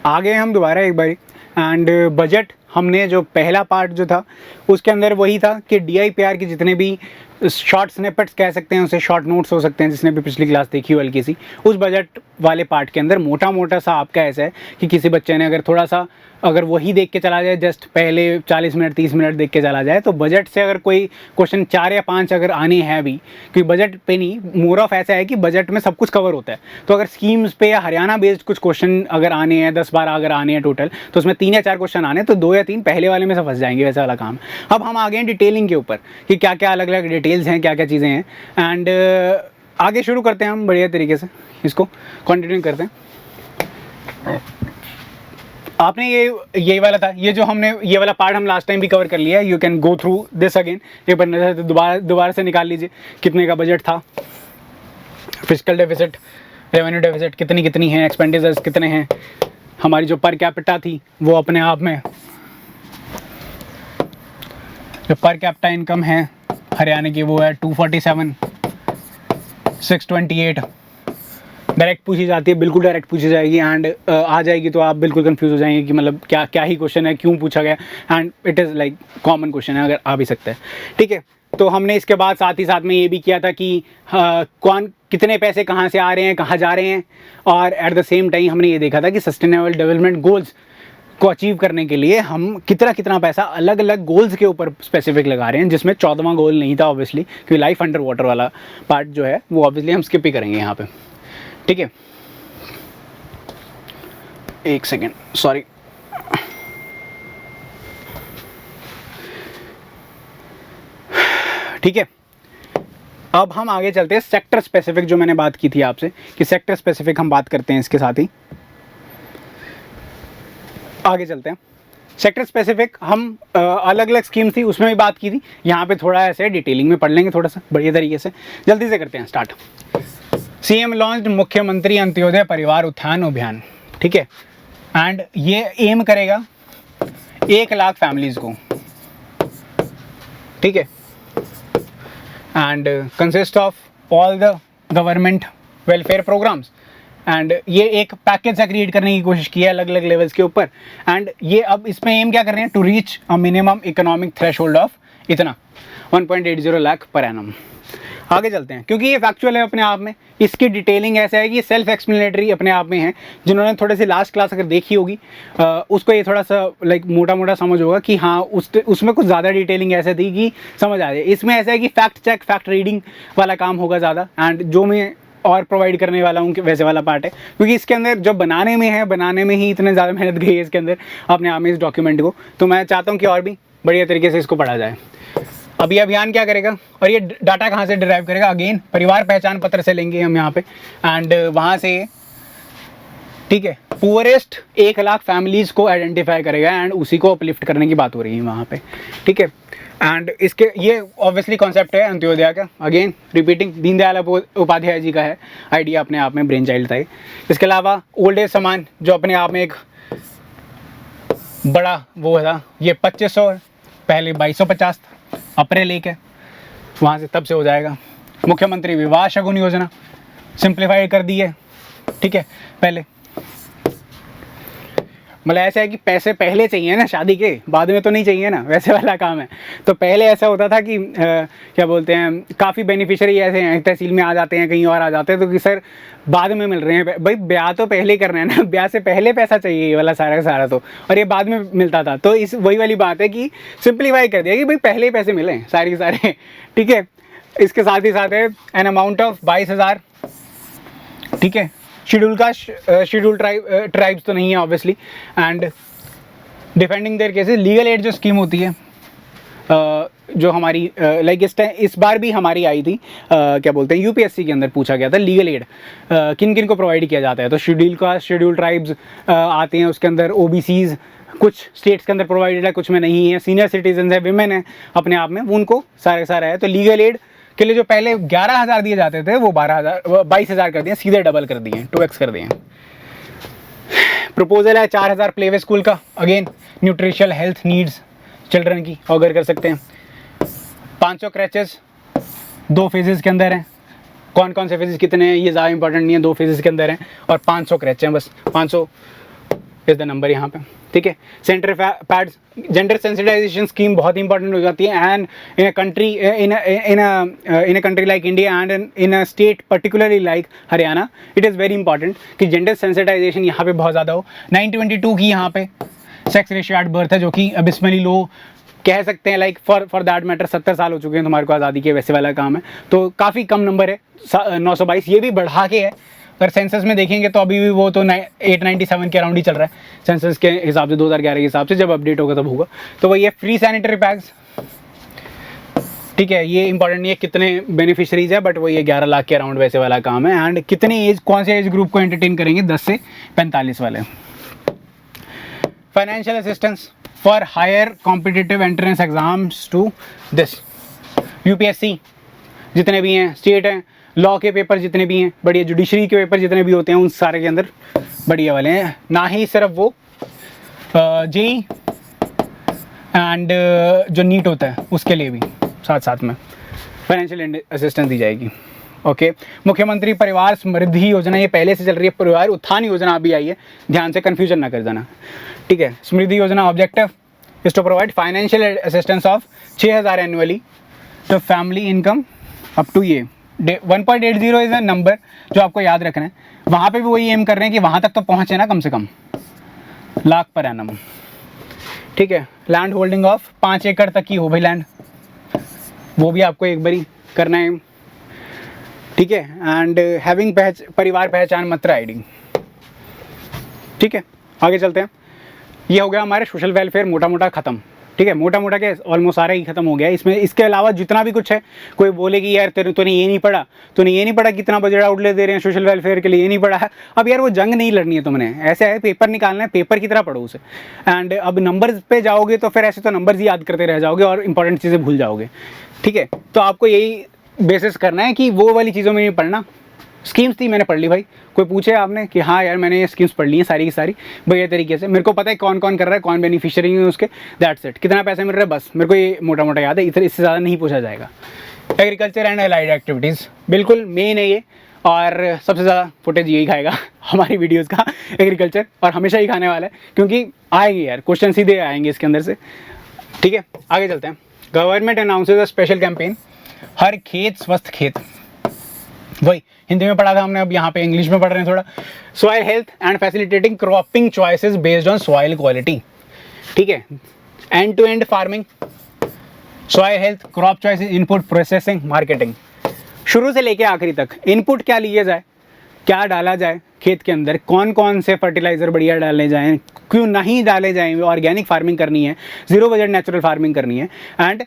आ गए हम दोबारा एक बार। एंड बजट हमने जो पहला पार्ट जो था उसके अंदर वही था कि DIPR की जितने भी शॉर्ट स्निपेट्स कह सकते हैं, उसे शॉर्ट नोट्स हो सकते हैं, जिसने भी पिछली क्लास देखी हो हल्की सी, उस बजट वाले पार्ट के अंदर मोटा मोटा सा आपका ऐसा है कि किसी बच्चे ने अगर थोड़ा सा अगर वही देख के चला जाए, जस्ट पहले 40 मिनट 30 मिनट देख के चला जाए, तो बजट से अगर कोई क्वेश्चन 4 या 5 अगर आने हैं भी, क्योंकि बजट पे नहीं, मोर ऑफ ऐसा है कि बजट में सब कुछ कवर होता है। तो अगर स्कीम्स पे या हरियाणा बेस्ड कुछ क्वेश्चन अगर आने हैं 10-12 अगर आने हैं टोटल, तो उसमें 3 या 4 क्वेश्चन आने, तो 2 या 3 पहले वाले में से फंस जाएंगे, वैसा वाला काम। अब हम आ गए हैं डिटेलिंग के ऊपर कि क्या क्या अलग अलग डिटेल्स हैं, क्या क्या चीज़ें हैं। एंड आगे शुरू करते हैं हम बढ़िया तरीके से, इसको कंटिन्यू करते हैं। आपने ये वाला था, ये जो हमने ये वाला पार्ट हम लास्ट टाइम भी कवर कर लिया है। You can go through this again, एक बार नजर दोबारा से निकाल लीजिए कितने का बजट था, फिस्कल डेफिसिट, रेवेन्यू डेफिसिट कितनी है, एक्सपेंडिचर्स कितने हैं, हमारी जो पर कैपिटा थी वो अपने आप में, जो पर कैपिटा इनकम है हरियाणा की वो है 247,628। डायरेक्ट पूछी जाती है, बिल्कुल डायरेक्ट पूछी जाएगी। एंड आ जाएगी तो आप बिल्कुल कंफ्यूज हो जाएंगे कि मतलब क्या ही क्वेश्चन है, क्यों पूछा गया। And it is like common question है, अगर आ भी सकता है। ठीक है, तो हमने इसके बाद साथ ही साथ में ये भी किया था कि कौन कितने पैसे कहाँ से आ रहे हैं, कहाँ जा रहे हैं। और एट द सेम टाइम हमने ये देखा था कि सस्टेनेबल डेवलपमेंट गोल्स को अचीव करने के लिए हम कितना पैसा अलग अलग गोल्स के ऊपर स्पेसिफिक लगा रहे हैं, जिसमें 14वां गोल नहीं था ऑब्वियसली, क्योंकि लाइफ अंडर वाटर वाला पार्ट जो है वो ऑब्वियसली हम स्किप ही करेंगे यहाँ पे। ठीक है, एक सेकेंड, सॉरी। ठीक है, अब हम आगे चलते हैं सेक्टर स्पेसिफिक, जो मैंने बात की थी आपसे कि सेक्टर स्पेसिफिक हम बात करते हैं। इसके साथ ही आगे चलते हैं। सेक्टर स्पेसिफिक हम अलग अलग स्कीम थी उसमें भी बात की थी, यहाँ पे थोड़ा ऐसे डिटेलिंग में पढ़ लेंगे थोड़ा सा बढ़िया तरीके से। जल्दी से करते हैं स्टार्ट। CM लॉन्च्ड मुख्यमंत्री अंत्योदय परिवार उत्थान अभियान। ठीक है, एंड ये एम करेगा 1 लाख फैमिलीज को। ठीक है, and consist of all the government welfare programmes. And ये एक पैकेज सा क्रिएट करने की कोशिश की है अलग अलग लेवल्स के ऊपर। एंड ये अब इसमें एम क्या कर रहे हैं, to reach a minimum economic threshold of इतना 1.80 लाख पर एनम। आगे चलते हैं, क्योंकि ये फैक्चुअल है अपने आप में। इसकी डिटेलिंग ऐसा है कि ये सेल्फ एक्सप्लेनेटरी अपने आप में है। जिन्होंने थोड़े से लास्ट क्लास अगर देखी होगी उसको ये थोड़ा सा लाइक मोटा मोटा समझ होगा कि हाँ उसमें कुछ ज़्यादा डिटेलिंग ऐसे थी कि समझ आ जाए। इसमें ऐसा है कि फैक्ट चेक फैक्ट रीडिंग वाला काम होगा ज़्यादा, एंड जो मैं और प्रोवाइड करने वाला हूँ वैसे वाला पार्ट है, क्योंकि इसके अंदर जो बनाने में ही इतने ज़्यादा मेहनत गई है इसके अंदर अपने आप में इस डॉक्यूमेंट को। तो मैं चाहता हूँ कि और भी बढ़िया तरीके से इसको पढ़ा जाए। अब ये अभियान क्या करेगा और ये डाटा कहाँ से डिराइव करेगा, अगेन परिवार पहचान पत्र से लेंगे हम यहाँ पे। एंड वहाँ से ठीक है पुअरेस्ट 1 लाख फैमिलीज़ को आइडेंटिफाई करेगा एंड उसी को अपलिफ्ट करने की बात हो रही है वहाँ पे। ठीक है, एंड इसके ये ऑब्वियसली कॉन्सेप्ट है अंत्योदय का, अगेन रिपीटिंग दीनदयाल उपाध्याय जी का है आइडिया, अपने आप में ब्रेन चाइल्ड था। इसके अलावा ओल्ड एज सम्मान जो अपने आप में एक बड़ा वो था, ये 2500 पहले 2250 था, अप्रैल 1 है, वहाँ से तब से हो जाएगा। मुख्यमंत्री विवाह शगुन योजना सिंप्लीफाइड कर दी है। ठीक है, पहले मतलब ऐसा है कि पैसे पहले चाहिए ना शादी के, बाद में तो नहीं चाहिए ना, वैसे वाला काम है। तो पहले ऐसा होता था कि क्या बोलते हैं, काफ़ी बेनिफिशियरी ऐसे हैं तहसील में आ जाते हैं, कहीं और आ जाते हैं, तो कि सर बाद में मिल रहे हैं। भाई ब्याह तो पहले करना है ना, ब्याह से पहले पैसा चाहिए ये वाला सारा का सारा, तो और ये बाद में मिलता था। तो इस वही वाली बात है कि सिंप्लीफाई कर दिया कि भाई पहले ही पैसे मिले सारे के सारे। ठीक है, इसके साथ ही साथ है एन अमाउंट ऑफ 22,000। ठीक है, शेड्यूल ट्राइब्स तो नहीं है obviously, and defending their cases. Legal aid जो स्कीम होती है जो हमारी लाइक इस बार भी हमारी आई थी, क्या बोलते हैं यूपीएससी के अंदर पूछा गया था लीगल एड किन किन को प्रोवाइड किया जाता है। तो शेड्यूल ट्राइब्स आते हैं उसके अंदर, ओबीसीज कुछ स्टेट्स के अंदर प्रोवाइडेड है, कुछ में नहीं है, सीनियर सिटीजन है, विमेन है अपने आप में, उनको सारा है। तो लीगल एड के लिए जो पहले 11,000 दिए जाते थे वो 22,000 कर दिए, सीधे डबल कर दिए, 2x कर दिए। प्रपोजल है 4,000 प्लेवे स्कूल का, again nutritional health needs children की ऑगर कर सकते हैं। 500 क्रैचेस 2 फेजेस के अंदर हैं। कौन कौन से फेजेस कितने हैं ये ज़्यादा इंपॉर्टेंट नहीं है, 2 फेजेस के अंदर हैं और 500 क्रैच हैं बस। 500 इज द नंबर यहाँ पे, ठीक है। Centre pads, gender sensitisation scheme बहुत इंपॉर्टेंट हो जाती है, and in a country in a country like India and in a state particularly like Haryana, it is very important कि जेंडर सेंसिटाइजेशन यहाँ पे बहुत ज़्यादा हो। 922 की यहाँ पे सेक्स रेशियो एट बर्थ है, जो कि अबिस्मली लो कह सकते हैं, लाइक फॉर दैट मैटर 70 साल हो चुके हैं तुम्हारे को आज़ादी के, वैसे वाला काम है, तो काफ़ी कम नंबर है 922। ये भी बढ़ा के है, अगर सेंसस में देखेंगे तो अभी भी वो तो 897 के अराउंड ही चल रहा है सेंसस के हिसाब से, 2011 के हिसाब से, जब अपडेट होगा तब होगा। तो वही है फ्री सैनिटरी पैड्स, ठीक है। ये इंपॉर्टेंट नहीं है कितने बेनिफिशरीज है, बट वो ये 11 लाख के अराउंड वैसे वाला काम है। एंड कितने एज, कौन से एज ग्रुप को एंटरटेन करेंगे, 10 से 45 वाले। Financial assistance for higher competitive entrance exams to this UPSC, जितने भी हैं, स्टेट हैं, लॉ के पेपर जितने भी हैं, बढ़िया, जुडिशरी के पेपर जितने भी होते हैं, उन सारे के अंदर बढ़िया वाले हैं। ना ही सिर्फ वो जेई एंड जो नीट होता है उसके लिए भी साथ साथ में फाइनेंशियल असिस्टेंस दी जाएगी। ओके, मुख्यमंत्री परिवार समृद्धि योजना, ये पहले से चल रही है, परिवार उत्थान योजना अभी आई है, ध्यान से कन्फ्यूजन ना कर देना, ठीक है। Samriddhi Yojana objective is to provide financial assistance of 6,000 annually to family income up to ये 1.80 इज अ नंबर जो आपको याद रखना है। वहाँ पे भी वही एम कर रहे हैं कि वहाँ तक तो पहुँचे ना कम से कम लाख पर एनम, ठीक है। लैंड होल्डिंग ऑफ 5 एकड़ तक की हो भाई लैंड, वो भी आपको एक बारी करना है, ठीक है। एंड हैविंग परिवार पहचान पत्र आईडी, ठीक है। आगे चलते हैं, ये हो गया हमारे सोशल वेलफेयर मोटा मोटा ख़त्म, ठीक है। मोटा मोटा के ऑलमोस्ट सारा ही खत्म हो गया। इसमें इसके अलावा जितना भी कुछ है, कोई बोले कि यार तूने ये नहीं पढ़ा, तूने ये नहीं पढ़ा, कितना बजट आउटले दे रहे हैं सोशल वेलफेयर के लिए, ये नहीं पढ़ा है। अब यार वो जंग नहीं लड़नी है तुमने, ऐसे है पेपर निकालना है, पेपर की तरह पढ़ो उसे। एंड अब नंबर्स पे जाओगे तो फिर ऐसे तो नंबर्स ही याद करते रह जाओगे और इंपॉर्टेंट चीज़ें भूल जाओगे, ठीक है। तो आपको यही बेसिस करना है कि वो वाली चीज़ों में नहीं पढ़ना। स्कीम्स थी, मैंने पढ़ ली भाई, कोई पूछे आपने कि हाँ यार मैंने ये स्कीम्स पढ़ ली हैं सारी की सारी बढ़िया तरीके से, मेरे को पता है कौन कौन कर रहा है, कौन बेनिफिशियरी है उसके, दैट्स इट। कितना पैसा मिल रहा है, बस मेरे को ये मोटा मोटा याद है, इधर इससे ज़्यादा नहीं पूछा जाएगा। एग्रीकल्चर एंड अलाइड एक्टिविटीज़ बिल्कुल मेन है ये, और सबसे ज़्यादा फुटेज यही खाएगा हमारी वीडियोज़ का, एग्रीकल्चर, और हमेशा ही खाने वाला है, क्योंकि आएंगे यार क्वेश्चन सीधे आएंगे इसके अंदर से, ठीक है। आगे चलते हैं। Government announces a special campaign हर खेत स्वस्थ खेत, वही हिंदी में पढ़ा था हमने, अब यहाँ पे इंग्लिश में पढ़ रहे हैं थोड़ा। Soil health and facilitating cropping choices based on soil quality, ठीक है। End to end farming, soil health, crop choices, input, processing, marketing, शुरू से लेके आखिरी तक। इनपुट क्या लिए जाए, क्या डाला जाए खेत के अंदर, कौन कौन से फर्टिलाइज़र बढ़िया डाले जाएँ, क्यों नहीं डाले जाएँ, ऑर्गेनिक फार्मिंग करनी है, जीरो बजट नेचुरल फार्मिंग करनी है, एंड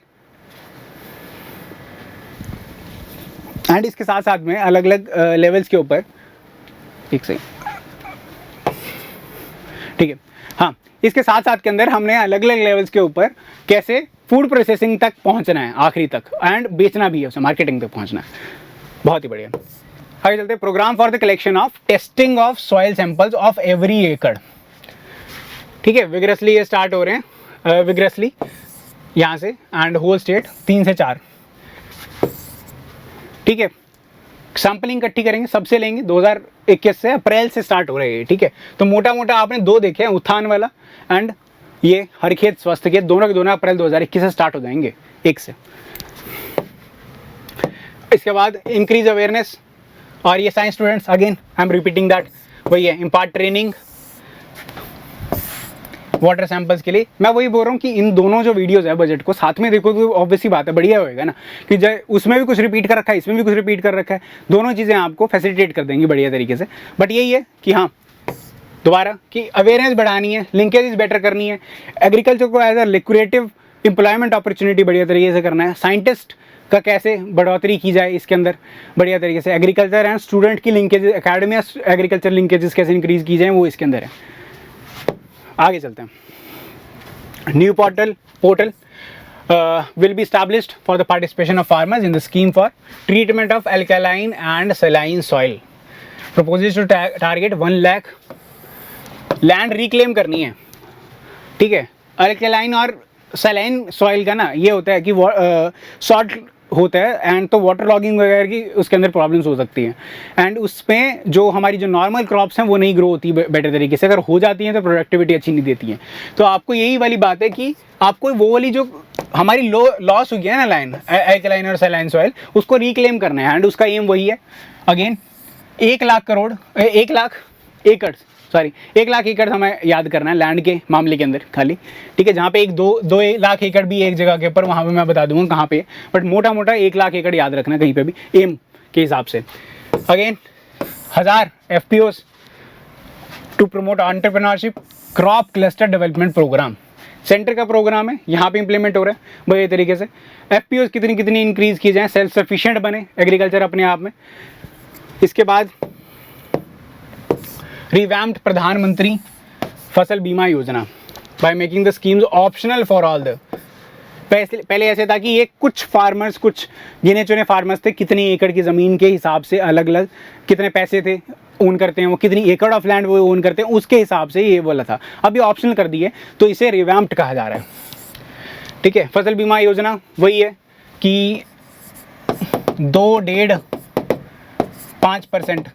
इसके साथ साथ में अलग अलग लेवल्स के ऊपर, एक से, ठीक है, हाँ, इसके साथ साथ के अंदर हमने अलग अलग लेवल्स के ऊपर कैसे फूड प्रोसेसिंग तक पहुंचना है आखिरी तक, एंड बेचना भी है उसे, मार्केटिंग तक पहुंचना है। बहुत ही बढ़िया। आगे चलते हैं। Programme for the collection of testing of soil samples of every acre, ठीक है। विग्रसली ये स्टार्ट हो रहे हैं, विग्रसली यहाँ से, एंड होल स्टेट 3 से 4, ठीक है। सैम्पलिंग इकट्ठी करेंगे, सबसे लेंगे, 2021 से अप्रैल से स्टार्ट हो रही है, ठीक है। तो मोटा मोटा आपने 2 देखे हैं, उत्थान वाला एंड ये हर खेत स्वस्थ खेत, दोनों के दोनों अप्रैल 2021 से स्टार्ट हो जाएंगे, 1 से। इसके बाद इंक्रीज अवेयरनेस, और ये science students, again I am repeating that, वही है इम्पार्ट ट्रेनिंग वाटर सैंपल्स के लिए। मैं वही बोल रहा हूँ कि इन दोनों जो वीडियोस है बजट को साथ में देखो तो ऑब्वियसली बात है, बढ़िया होएगा ना, कि उसमें भी कुछ रिपीट कर रखा है, इसमें भी कुछ रिपीट कर रखा है, दोनों चीज़ें आपको फैसिलिटेट कर देंगी बढ़िया तरीके से। बट यही है कि हाँ, दोबारा कि अवेयरनेस बढ़ानी है, लिंकेज बेटर करनी है, एग्रीकल्चर को एज अ लिक्विडेटिव एम्प्लॉयमेंट अपॉर्चुनिटी बढ़िया तरीके से करना है, साइंटिस्ट का कैसे बढ़ोतरी की जाए इसके अंदर बढ़िया तरीके से, एग्रीकल्चर एंड स्टूडेंट की लिंकेज, एकेडमी एग्रीकल्चर लिंकेजेस कैसे इंक्रीज की जाए, वो इसके अंदर है। आगे चलते हैं। New portal will be established for the participation of farmers in the scheme for treatment of alkaline and saline soil. Proposes to target 1 lakh land reclaim करनी है, ठीक है। अल्कलाइन और सलाइन सॉइल का ना ये होता है कि होता है एंड तो वाटर लॉगिंग वगैरह की उसके अंदर प्रॉब्लम्स हो सकती हैं एंड उसमें जो हमारी जो नॉर्मल क्रॉप्स हैं वो नहीं ग्रो होती बेटर तरीके से, अगर हो जाती हैं तो प्रोडक्टिविटी अच्छी नहीं देती है। तो आपको यही वाली बात है कि आपको वो वाली जो हमारी लॉस हो गया है ना लाइन एल्कलाइन और सैलाइन सॉइल, उसको रिक्लेम करना है एंड उसका एम वही है। अगेन 1 लाख एकड़ हमें याद करना है लैंड के मामले के अंदर खाली, ठीक है। जहाँ पे 2 लाख एकड़ भी एक जगह के ऊपर, वहाँ पे मैं बता दूंगा कहाँ पे, बट मोटा मोटा 1 लाख एकड़ याद रखना कहीं पे भी एम के हिसाब से। Again 1000 FPOs to promote entrepreneurship crop cluster development programme, centre का प्रोग्राम है, यहाँ पे इंप्लीमेंट हो रहा है वही तरीके से। FPOs कितनी इंक्रीज की जाए, सेल्फ सफिशिएंट बने एग्रीकल्चर अपने आप में। इसके बाद रिवैम्प्ड प्रधानमंत्री फसल बीमा योजना by making the schemes optional for all the, पहले ऐसे था कि ये कुछ फार्मर्स, कुछ गिने चुने फार्मर्स थे, कितनी एकड़ की ज़मीन के हिसाब से अलग अलग कितने पैसे थे ओन करते हैं, वो कितनी एकड़ ऑफ लैंड वो ओन करते हैं, उसके हिसाब से ये बोला था। अब ये ऑप्शनल कर दिए तो इसे रिवैम्प्ड कहा जा रहा है, ठीक है। फसल बीमा योजना वही है कि 2.5%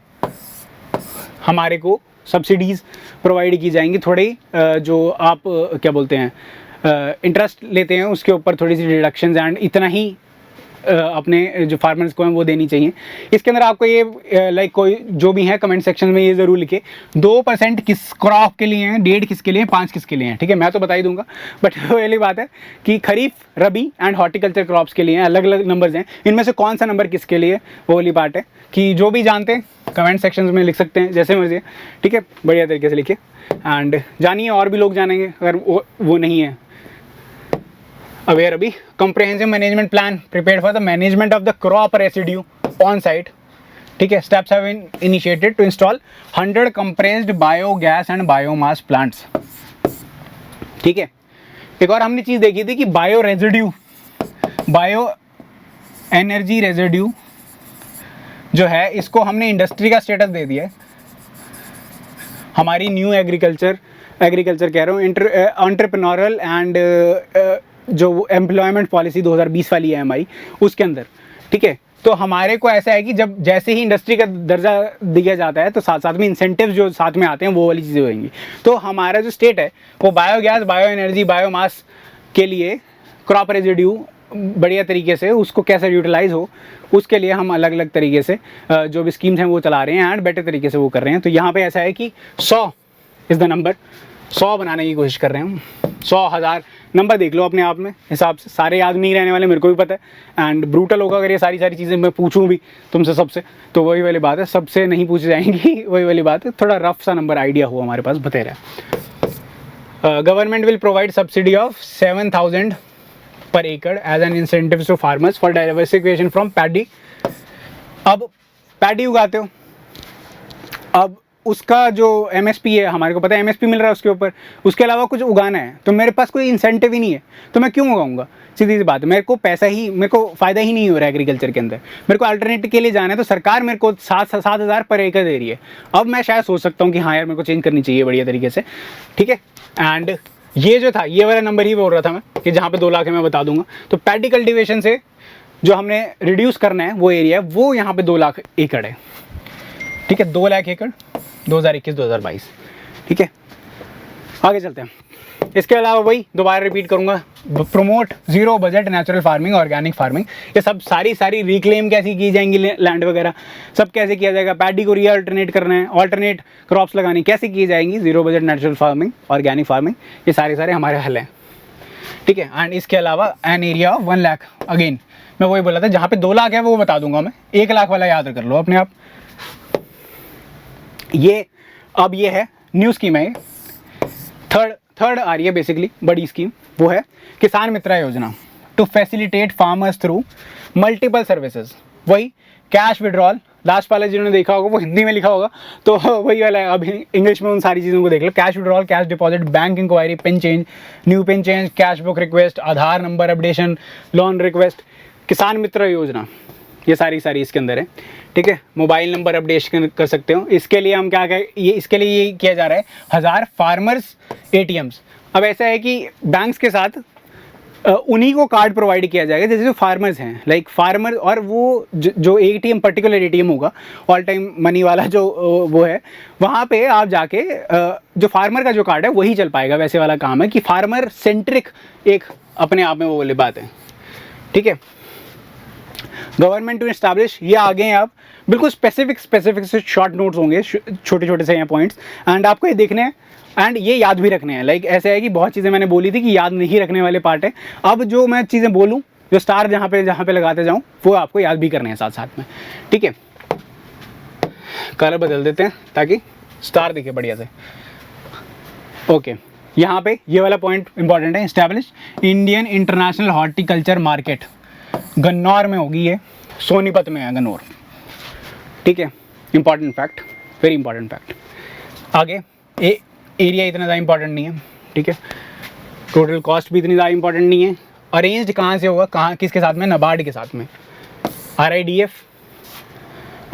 हमारे को सब्सिडीज़ प्रोवाइड की जाएंगी, थोड़ी जो आप क्या बोलते हैं इंटरेस्ट लेते हैं उसके ऊपर थोड़ी सी डिडक्शंस एंड इतना ही अपने जो फार्मर्स को हैं वो देनी चाहिए। इसके अंदर आपको ये लाइक कोई जो भी है कमेंट सेक्शन में ये ज़रूर लिखे 2% किस क्रॉप के लिए हैं, 1.5 किसके लिए, 5 किसके लिए हैं, ठीक है। मैं तो बता ही दूंगा, बट पहली बात है कि खरीफ, रबी एंड हॉर्टिकल्चर क्रॉप्स के लिए अलग अलग नंबर्स हैं, इनमें से कौन सा नंबर किसके लिए वो वाली बात है कि जो भी जानते हैं कमेंट सेक्शन में लिख सकते हैं जैसे मर्जी, ठीक है। बढ़िया तरीके से लिखिए एंड जानिए और भी लोग जानेंगे अगर वो नहीं है अवेयर अभी। comprehensive management plan prepared for the management of the crop residue on site, ठीक है। Steps have been initiated to install 100 compressed biogas and biomass plants, ठीक है। एक और हमने चीज़ देखी थी कि बायो एनर्जी रेजिड्यू जो है इसको हमने इंडस्ट्री का स्टेटस दे दिया है। हमारी न्यू एग्रीकल्चर कह रहा हूँ एंटरप्रेन्योरल एंड जो एम्प्लॉयमेंट पॉलिसी 2020 वाली है हमारी, उसके अंदर, ठीक है। तो हमारे को ऐसा है कि जब जैसे ही इंडस्ट्री का दर्जा दिया जाता है तो साथ साथ में इंसेंटिव्स जो साथ में आते हैं वो वाली चीज़ें होंगी। तो हमारा जो स्टेट है वो बायोगैस, बायो एनर्जी, बायोमास के लिए क्रॉप रेजिड्यू बढ़िया तरीके से उसको कैसे यूटिलाइज हो उसके लिए हम अलग अलग तरीके से जो भी स्कीम्स हैं वो चला रहे हैं एंड बेटर तरीके से वो कर रहे हैं। तो यहाँ पे ऐसा है कि 100 इज़ द नंबर, 100 बनाने की कोशिश कर रहे हैं हम। 100,000 नंबर देख लो अपने आप में हिसाब से, सारे याद नहीं रहने वाले, मेरे को भी पता है एंड ब्रूटल होगा अगर ये सारी चीज़ें मैं पूछूं भी तुमसे सबसे, तो वही वाली बात है, सबसे नहीं पूछी जाएंगी वही वाली बात है। थोड़ा रफ सा नंबर आइडिया हो हमारे पास बतेरा। Government will provide subsidy of 7,000 per acre as an incentive to farmers for diversification from paddy। अब पैडी उगाते हो, अब उसका जो MSP है हमारे को पता है MSP मिल रहा है उसके ऊपर, उसके अलावा कुछ उगाना है तो मेरे पास कोई इंसेंटिव ही नहीं है तो मैं क्यों उगाऊंगा? सीधी सी बात है, मेरे को फ़ायदा ही नहीं हो रहा है एग्रीकल्चर के अंदर। मेरे को अल्टरनेटिव के लिए जाना है तो सरकार मेरे को 7,000 पर एकड़ दे रही है। अब मैं शायद सोच सकता हूँ कि हाँ यार मेरे को चेंज करनी चाहिए बढ़िया तरीके से, ठीक है। एंड ये जो था ये वाला नंबर ही बोल रहा था मैं कि जहाँ पे 2 लाख है मैं बता दूंगा। तो पैडी कल्टीवेशन से जो हमने रिड्यूस करना है वो एरिया वो यहाँ पे 2 लाख एकड़ है, ठीक है। 2 लाख एकड़ 2021-2022, ठीक है। आगे चलते हैं। इसके अलावा वही दोबारा रिपीट करूँगा, promote zero budget natural farming, organic farming, ये सब सारी रिक्लेम कैसी की जाएंगी लैंड वगैरह सब कैसे किया जाएगा, पैडी को रीअल्टरनेट करना है, ऑल्टरनेट क्रॉप्स लगानी कैसे की जाएंगी, zero budget natural farming, organic farming, ये सारे हमारे हल हैं, ठीक है। एंड इसके अलावा an area of 1 lakh, again मैं वही बोला था जहाँ पे 2 लाख है वो बता दूंगा मैं, 1 लाख वाला याद कर लो अपने आप। ये अब ये है न्यू स्कीम है, थर्ड आ रही है बेसिकली बड़ी स्कीम, वो है Kisan Mitra Yojana to facilitate farmers through multiple services. वही कैश विड्रॉल, लास्ट वाला जिन्होंने देखा होगा वो हिंदी में लिखा होगा तो वही वाला है, अब इंग्लिश में उन सारी चीज़ों को देख लो। Cash withdrawal, cash deposit, bank inquiry, pin change, new pin change, cash book request, Aadhaar number updation, loan request, Kisan Mitra योजना, ये सारी इसके अंदर है, ठीक है। मोबाइल नंबर अपडेशन कर सकते हो। इसके लिए हम इसके लिए ये किया जा रहा है 1000 फार्मर्स ATMs। अब ऐसा है कि बैंक्स के साथ उन्हीं को कार्ड प्रोवाइड किया जाएगा जैसे जो फार्मर्स हैं, लाइक फार्मर, और वो जो एटीएम, पर्टिकुलर एटीएम होगा ऑल टाइम मनी वाला जो वो है, वहाँ पे आप जाके जो फार्मर का जो कार्ड है वही चल पाएगा। वैसे वाला काम है कि फार्मर सेंट्रिक एक अपने आप में वो वाली बात है, ठीक है। गवर्नमेंट टू एस्टैब्लिश, ये आगे हैं आप, बिल्कुल स्पेसिफिक से शॉर्ट नोट्स होंगे, छोटे छोटे से हैं पॉइंट्स, एंड आपको ये देखने हैं एंड ये याद भी रखने हैं। लाइक ऐसे है कि बहुत चीज़ें मैंने बोली थी कि याद नहीं रखने वाले पार्ट है, अब जो मैं चीज़ें बोलूँ, जो स्टार जहाँ पे लगाते जाऊँ, वो आपको याद भी करने हैं साथ साथ में, ठीक है। कलर बदल देते हैं ताकि स्टार दिखे बढ़िया से। ओके, यहाँ पे ये वाला पॉइंट इंपॉर्टेंट है, establish Indian international horticulture market. Gannaur में होगी ये, सोनीपत में है गन्नौर, ठीक है। Important fact, very important fact. आगे एरिया इतना ज़्यादा इंपॉर्टेंट नहीं है, ठीक है। टोटल कॉस्ट भी इतनी ज़्यादा इंपॉर्टेंट नहीं है। अरेंज्ड कहाँ से होगा, कहाँ, किसके साथ में, नाबार्ड के साथ में, RIDF,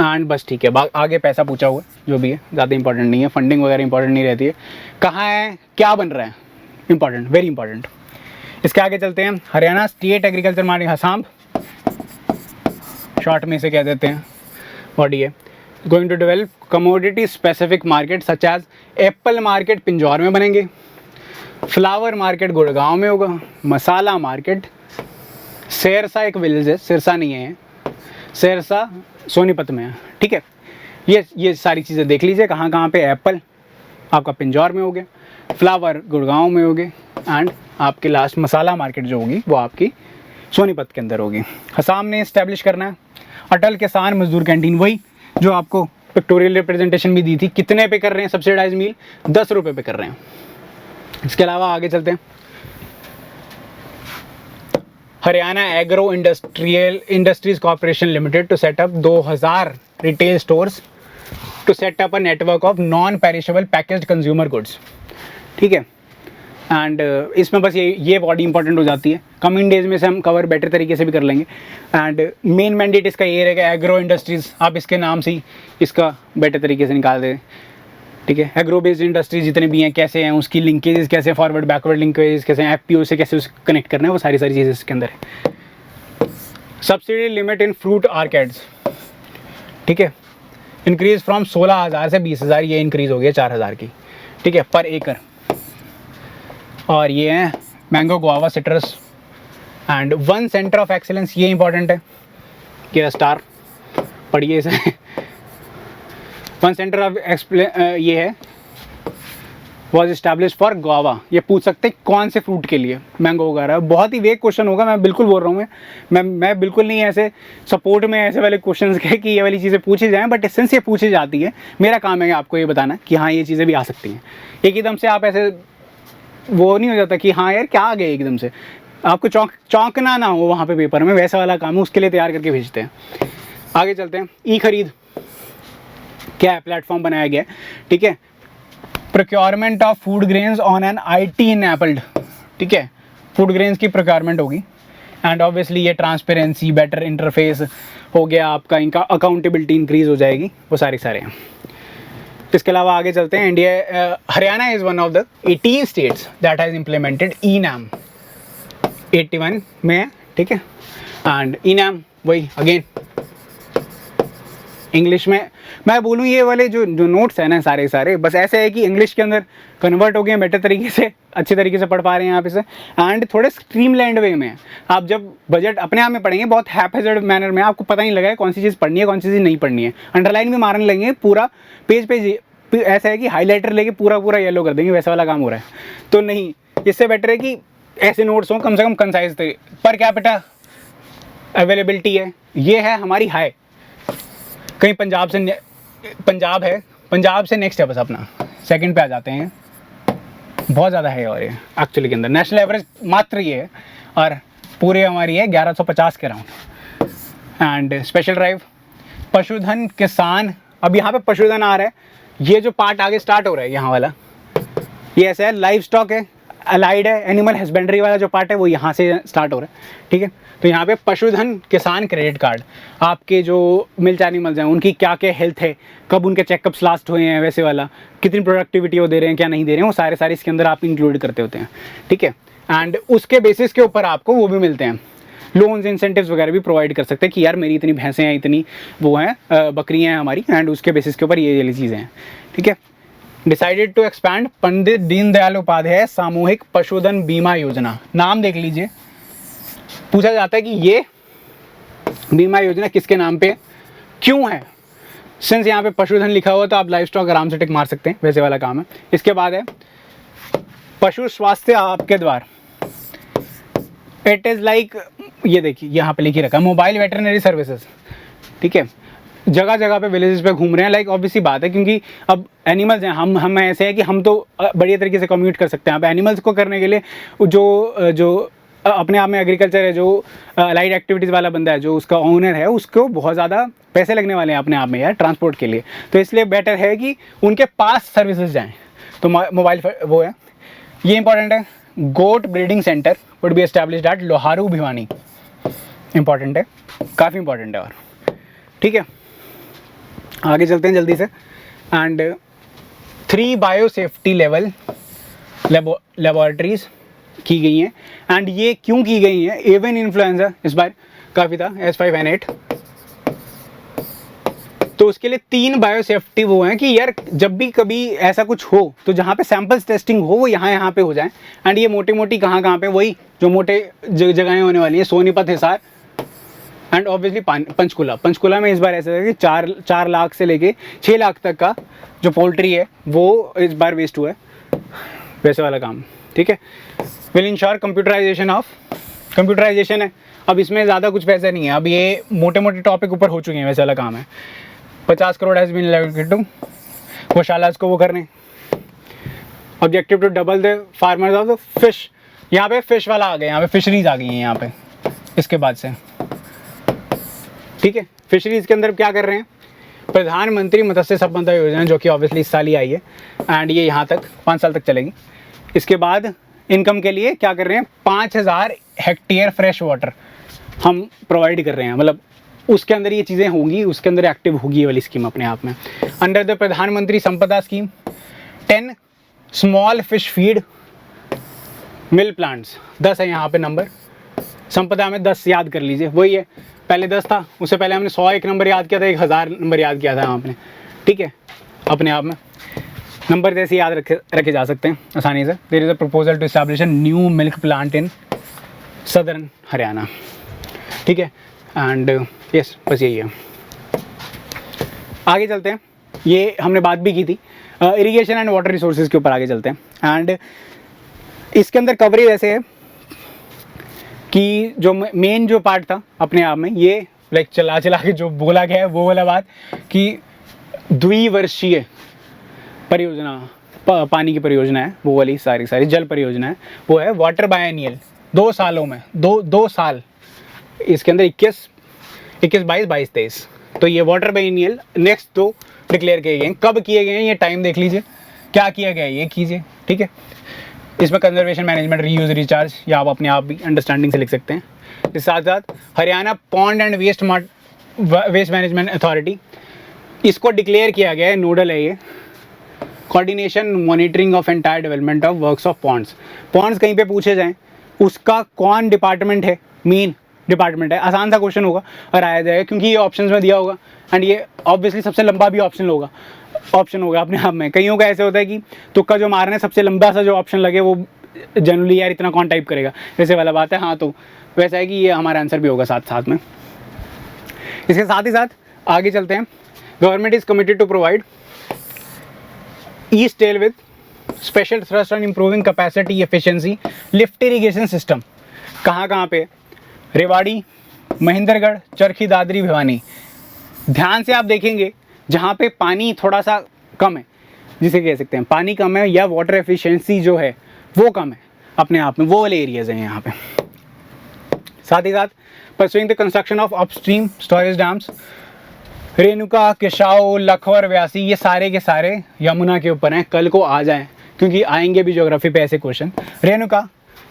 एंड बस, ठीक है। आगे पैसा पूछा हुआ जो भी है, ज़्यादा इंपॉर्टेंट नहीं है, फंडिंग वगैरह इंपॉर्टेंट नहीं रहती है। कहाँ है, क्या बन रहा है, इंपॉर्टेंट, वेरी इंपॉर्टेंट। इसके आगे चलते हैं, हरियाणा स्टेट एग्रीकल्चर मार्केट, हसाम शॉर्ट में इसे कह देते हैं, बॉडी है। Going to develop commodity specific market such as apple market Pinjore में बनेंगे, फ्लावर मार्केट गुड़गांव में होगा, मसाला मार्केट सिरसा, एक विलेज है, सिरसा नहीं है, सिरसा सोनीपत में है, ठीक है। ये सारी चीज़ें देख लीजिए, कहाँ कहाँ पे एप्पल आपका पिंजौर में हो गया, फ्लावर गुड़गांव में होगे, एंड आपके लास्ट मसाला मार्केट जो होगी वो आपकी सोनीपत के अंदर होगी। हसाम ने इस्टेब्लिश करना है अटल किसान मजदूर कैंटीन, वही जो आपको पिक्टोरियल रिप्रेजेंटेशन भी दी थी। कितने पे कर रहे हैं सब्सिडाइज मील, 10 रुपये पे कर रहे हैं। इसके अलावा आगे चलते हैं, Haryana agro industries corporation limited to set up 2000 retail stores to set up a network of non perishable packaged consumer goods, ठीक है। एंड इसमें बस ये बॉडी इंपॉर्टेंट हो जाती है। कमिंग डेज में से हम कवर बेटर तरीके से भी कर लेंगे। एंड मेन मैंडेट इसका ये रहेगा, एग्रो इंडस्ट्रीज़, आप इसके नाम से ही इसका बेटर तरीके से निकाल दें, ठीक है। एग्रो बेस्ड इंडस्ट्रीज जितने भी हैं, कैसे हैं उसकी लिंकेजेस, कैसे फॉरवर्ड बैकवर्ड लिंकेज, कैसे FPO से कैसे उसको कनेक्ट करना है, वो सारी चीज़ें इसके अंदर है। Subsidy limit in fruit arcades, ठीक है, इंक्रीज फ्रॉम 16,000 से 20,000, ये इंक्रीज हो गया 4,000 की, ठीक है, पर एकड़। और ये है mango guava citrus and 1 centre of excellence, ये इंपॉर्टेंट है कि स्टार पढ़िए इसे। 1 सेंटर ऑफ ये है वॉज इस्टेब्लिश फॉर गुआवा। ये पूछ सकते हैं कौन से फ्रूट के लिए, मैंगो वगैरह, बहुत ही वेग क्वेश्चन होगा, मैं बिल्कुल बोल रहा हूँ। मैं बिल्कुल नहीं ऐसे सपोर्ट में ऐसे वाले क्वेश्चंस के कि ये वाली चीज़ें पूछी जाएँ, बट एसेंस ये पूछी जाती है। मेरा काम है आपको ये बताना कि हाँ ये चीज़ें भी आ सकती हैं। एकदम से आप ऐसे वो नहीं हो जाता कि हाँ यार क्या आ गया एकदम से, आपको चौंकना ना हो वहाँ पे पेपर में, वैसा वाला काम है, उसके लिए तैयार करके भेजते हैं। आगे चलते हैं, ई खरीद क्या है, प्लेटफॉर्म बनाया गया है, ठीक है। Procurement of food grains on an IT enabled, ठीक है, फूड ग्रेन्स की प्रोक्योरमेंट होगी। एंड ऑब्वियसली ये ट्रांसपेरेंसी, बेटर इंटरफेस हो गया आपका, इनका अकाउंटेबिलिटी इंक्रीज हो जाएगी, वो सारे हैं। इसके अलावा आगे चलते हैं, India Haryana is one of the 18 states that has implemented e-NAM, 81 में है, ठीक है। एंड ई-नाम वही अगेन इंग्लिश में मैं बोलूँ, ये वाले जो नोट्स हैं ना सारे बस ऐसे है कि इंग्लिश के अंदर कन्वर्ट हो गए बेटर तरीके से, अच्छे तरीके से पढ़ पा रहे हैं आप इसे, एंड थोड़े स्ट्रीमलाइंड वे में। आप जब बजट अपने आप में पढ़ेंगे बहुत हैपहेज़र्ड मैनर में, आपको पता नहीं लगेगा कौन सी चीज़ पढ़नी है, कौन सी चीज़ नहीं पढ़नी है। अंडरलाइन भी मारने लगेंगे, पूरा पेज ऐसा है कि हाईलाइटर लेके पूरा येलो कर देंगे, वैसा वाला काम हो रहा है। तो नहीं, इससे बेटर है कि ऐसे नोट्स हों कम से कम कंसाइज पर कैपिटा अवेलेबिलिटी है, ये है हमारी हाई। कहीं पंजाब है, पंजाब से नेक्स्ट है बस अपना, सेकंड पे आ जाते हैं, बहुत ज़्यादा है। और ये एक्चुअली के अंदर नेशनल एवरेज मात्र ये है, और पूरे हमारी है 1150 के राउंड। एंड स्पेशल ड्राइव पशुधन किसान, अब यहाँ पे पशुधन आ रहा है, ये जो पार्ट आगे स्टार्ट हो रहा है यहाँ वाला, ये ऐसा है, लाइव स्टॉक है, अलाइड है, एनिमल हस्बेंड्री वाला जो पार्ट है वो यहाँ से स्टार्ट हो रहा है, ठीक है। तो यहाँ पे पशुधन किसान क्रेडिट कार्ड, आपके जो मिल्क एनिमल्स हैं उनकी क्या क्या हेल्थ है, कब उनके चेकअप्स लास्ट हुए हैं, वैसे वाला, कितनी प्रोडक्टिविटी वो दे रहे हैं, क्या नहीं दे रहे हैं, वो सारे इसके अंदर आप इंक्लूड करते होते हैं, ठीक है। एंड उसके बेसिस के ऊपर आपको वो भी मिलते हैं, लोन्स इंसेंटिव्स वगैरह भी प्रोवाइड कर सकते हैं कि यार मेरी इतनी भैंसें हैं, इतनी वो हैं बकरियां हैं हमारी, एंड उसके बेसिस के ऊपर ये वाली चीज़ें हैं, ठीक है। Decided to expand Pandit Deendayal Upadhyay सामूहिक पशुधन बीमा योजना। नाम देख लीजिए, पूछा जाता है कि ये बीमा योजना किसके नाम पे क्यों है। सिंस यहाँ पे पशुधन लिखा हुआ तो आप लाइफ स्टॉक आराम से टिक मार सकते हैं, वैसे वाला काम है। इसके बाद है पशु स्वास्थ्य आपके द्वार। इट इज़ लाइक, ये देखिए यहाँ पे लिखी रखा है मोबाइल वेटरनरी सर्विसेज, ठीक है। जगह जगह पे विलेजेस पे घूम रहे हैं, लाइक ऑब्वियसली बात है क्योंकि अब एनिमल्स हैं, हम ऐसे हैं कि हम तो बढ़िया तरीके से कम्यूट कर सकते हैं। अब एनिमल्स को करने के लिए जो अपने आप में एग्रीकल्चर है, जो लाइट एक्टिविटीज़ वाला बंदा है, जो उसका ओनर है, उसको बहुत ज़्यादा पैसे लगने वाले हैं अपने आप में यार ट्रांसपोर्ट के लिए, तो इसलिए बेटर है कि उनके पास सर्विसेज जाएँ। तो मोबाइल वो है, ये इंपॉर्टेंट है। Goat breeding centre would be established at Loharu Bhiwani, important है, काफ़ी इंपॉर्टेंट है। और ठीक है, आगे चलते हैं जल्दी से। And 3 bio safety level laboratories की गई हैं, एंड ये क्यों की गई हैं, एवियन इन्फ्लुएंजा इस बार काफ़ी था, H5N8, तो उसके लिए 3 बायो सेफ्टी वो हैं कि यार जब भी कभी ऐसा कुछ हो तो जहाँ पे सैंपल्स टेस्टिंग हो वो यहाँ पे हो जाए। एंड ये मोटी मोटी कहाँ पे, वही जो मोटे जगहें होने वाली हैं, सोनीपत, हिसार एंड ऑब्वियसली पंचकुला में इस बार ऐसा है कि 4 लाख से लेके 6 लाख तक का जो पोल्ट्री है वो इस बार वेस्ट हुआ है, वैसे वाला काम, ठीक है। विल इंश्योर कंप्यूटराइजेशन है। अब इसमें ज़्यादा कुछ पैसे नहीं है, अब ये मोटे मोटे टॉपिक ऊपर हो चुके हैं, वैसे वाला काम है। 50 crore has been allocated to gaushalas को वो करने। Objective to double the farmers of the fish, यहाँ पे फिश वाला आ गया, यहाँ पे फिशरीज आ गई हैं यहाँ पे इसके बाद से, ठीक है। फिशरीज के अंदर क्या कर रहे हैं, प्रधानमंत्री मत्स्य संपदा योजना, जो कि ऑब्वियसली इस साल ही आई है, एंड ये यहाँ तक 5 साल तक चलेगी। इसके बाद इनकम के लिए क्या कर रहे हैं, 5000 हेक्टेयर फ्रेश वाटर हम प्रोवाइड कर रहे हैं, मतलब उसके अंदर ये चीज़ें होंगी, उसके अंदर एक्टिव होगी ये वाली स्कीम अपने आप में। अंडर द प्रधानमंत्री संपदा स्कीम 10 स्मॉल फिश फीड मिल प्लांट्स, 10 है यहाँ पे नंबर, संपदा में 10 याद कर लीजिए, वही है, पहले 10 था, उससे पहले हमने 101 नंबर याद किया था, 1000 नंबर याद किया था आपने, ठीक है। अपने आप में नंबर जैसे याद रखे जा सकते हैं आसानी से। There is a proposal to establish a new milk plant in southern Haryana, ठीक है। एंड यस, बस यही है। आगे चलते हैं, ये हमने बात भी की थी इरिगेशन एंड वाटर रिसोर्सेज के ऊपर, आगे चलते हैं। एंड इसके अंदर कवरेज ऐसे है कि जो मेन जो पार्ट था अपने आप में, ये लाइक चला के जो बोला गया है वो वाला बात कि द्विवर्षीय परियोजना, पानी की परियोजना है, वो वाली सारी जल परियोजना है, वो है वाटर बायनियल, 2 सालों में, दो साल, इसके अंदर 21, 22, 23, तो ये वाटर बायनियल नेक्स्ट 2 डिक्लेयर किए गए हैं। कब किए गए हैं ये टाइम देख लीजिए, क्या किया गया है ये कीजिए, ठीक है। इसमें कंजर्वेशन मैनेजमेंट, रीयूज, रिचार्ज, या आप अपने आप भी अंडरस्टैंडिंग से लिख सकते हैं। इसके साथ साथ Haryana pond and waste management authority, इसको डिक्लेयर किया गया है, नोडल है ये, coordination monitoring of entire development of works of ponds कहीं पे पूछे जाएं, उसका कौन डिपार्टमेंट है, मेन डिपार्टमेंट है। आसान सा क्वेश्चन होगा और आया जाएगा क्योंकि ये ऑप्शंस में दिया होगा, एंड ये ऑब्वियसली सबसे लंबा भी ऑप्शन होगा अपने आप में। कईयों का ऐसे होता है कि तुक्का जो मारने सबसे लंबा सा जो ऑप्शन लगे वो जनरली यार इतना कौन टाइप करेगा, वैसे वाला बात है। हाँ, तो वैसा है कि ये हमारा आंसर भी होगा साथ में। इसके साथ ही साथ आगे चलते हैं। Government is committed to provide east tail with special thrust on improving capacity efficiency lift irrigation system. कहाँ पे, रेवाड़ी, महेंद्रगढ़, चरखी दादरी, भिवानी। ध्यान से आप देखेंगे जहाँ पे पानी थोड़ा सा कम है, जिसे कह सकते हैं पानी कम है या वाटर एफिशिएंसी जो है वो कम है अपने आप में, वो वाले एरियाज हैं यहाँ पे। साथ ही साथ pursuing the construction of upstream storage dams, Renuka, Kishau, Lakhwar, Vyasi, ये सारे के सारे यमुना के ऊपर हैं। कल को आ जाएं क्योंकि आएंगे भी ज्योग्राफी पे ऐसे क्वेश्चन। रेणुका,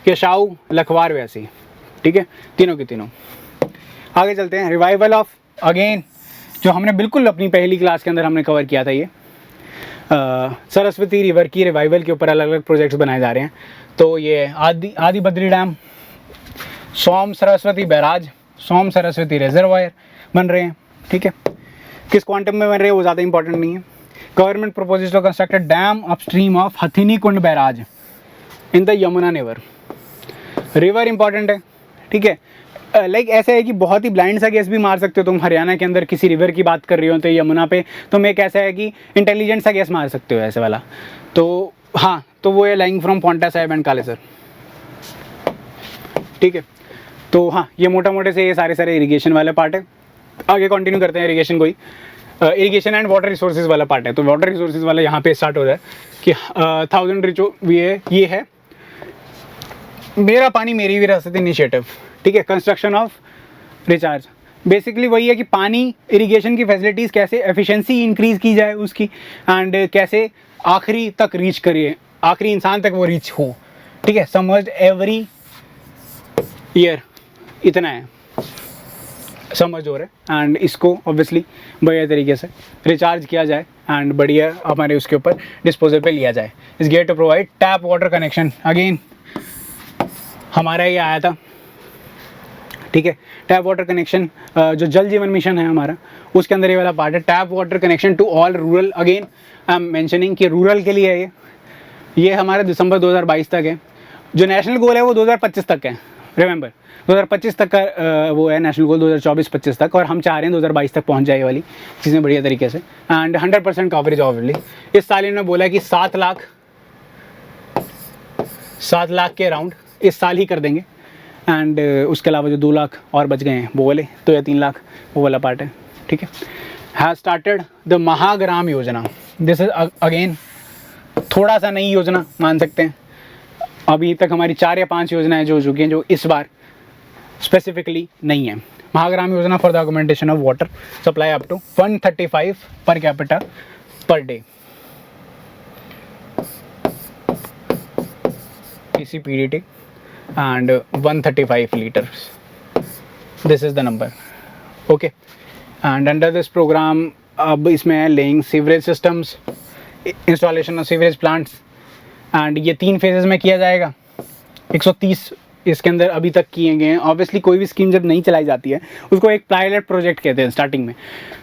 किशाऊ, लखवार, व्यासी, ठीक है, तीनों के तीनों। आगे चलते हैं। रिवाइवल ऑफ, अगेन जो हमने बिल्कुल अपनी पहली क्लास के अंदर हमने कवर किया था, ये सरस्वती रिवर की रिवाइवल के ऊपर अलग अलग प्रोजेक्ट्स बनाए जा रहे हैं। तो ये आदि बद्री डैम, सोम सरस्वती बैराज, सोम सरस्वती रिजर्वायर बन रहे हैं, ठीक है। किस क्वांटम में बन रहे हैं वो ज़्यादा इंपॉर्टेंट नहीं है। Government proposes to construct a dam upstream of Hathni Kund barrage in the Yamuna never. River important है, ठीक है। लाइक ऐसा है कि बहुत ही ब्लाइंड सा गेस भी मार सकते हो तुम, हरियाणा के अंदर किसी रिवर की बात कर रही हो तो यमुना पे तुम एक ऐसा है कि इंटेलिजेंट सा गेस मार सकते हो ऐसे वाला। तो हाँ, तो वो है lying from Paonta Sahib and Kalesar, ठीक है। तो हाँ, ये मोटा मोटे से ये सारे इरिगेशन वाले पार्ट है। आगे कंटिन्यू करते हैं इरिगेशन को ही। इरिगेशन एंड वाटर रिसोर्सेज वाला पार्ट है। तो वाटर रिसोर्सेज वाला यहाँ पे स्टार्ट हो रहा है कि 1000 रिचो ये है मेरा पानी मेरी विरासत इनिशिएटिव, ठीक है। कंस्ट्रक्शन ऑफ रिचार्ज, बेसिकली वही है कि पानी इरिगेशन की फैसिलिटीज़ कैसे एफिशिएंसी इंक्रीज़ की जाए उसकी, एंड कैसे आखिरी तक रीच करिए, आखिरी इंसान तक वो रीच हो, ठीक है। समझ एवरी ईयर इतना है समझ हो रहा है, एंड इसको ऑब्वियसली बढ़िया तरीके से रिचार्ज किया जाए एंड बढ़िया हमारे उसके ऊपर डिस्पोजल पे लिया जाए। Is get to provide tap water connection, again हमारा ये आया था, ठीक है। टैप वाटर कनेक्शन जो जल जीवन मिशन है हमारा, उसके अंदर ये वाला पार्ट है, tap water connection to all rural. Again I am mentioning कि रूरल के लिए है ये हमारा दिसंबर 2022 तक है। जो नेशनल गोल है वो 2025 तक है, रिमेंबर 2025 तक का वो है नेशनल गोल, 2024-25 तक, और हम चाह रहे हैं 2022 तक पहुंच जाए ये वाली चीज़ें बढ़िया तरीके से, एंड 100% कवरेज ऑब्वियसली। इस साल इन्होंने बोला है कि 7 लाख के अराउंड इस साल ही कर देंगे, एंड उसके अलावा जो 2 लाख और बच गए हैं वो वाले 2 या 3 लाख वो वाला पार्ट है, ठीक है। हैज़ स्टार्टेड द महाग्राम योजना। दिस इज अगेन थोड़ा सा नई योजना मान सकते हैं। अभी तक हमारी 4 या 5 योजनाएं जो हो चुकी हैं जो इस बार स्पेसिफिकली नहीं है। Mahagram Yojana for the augmentation of water supply up to 135 per capita per day, PCPDT, and 135 liters. This is the number. Okay. And under this program, अब इसमें है laying sewerage systems, installation of sewerage plants, and ये 3 phases में किया जाएगा। 130 इसके अंदर अभी तक किए गए हैं। ऑब्वियसली कोई भी स्कीम जब नहीं चलाई जाती है उसको एक पायलट प्रोजेक्ट कहते हैं स्टार्टिंग में,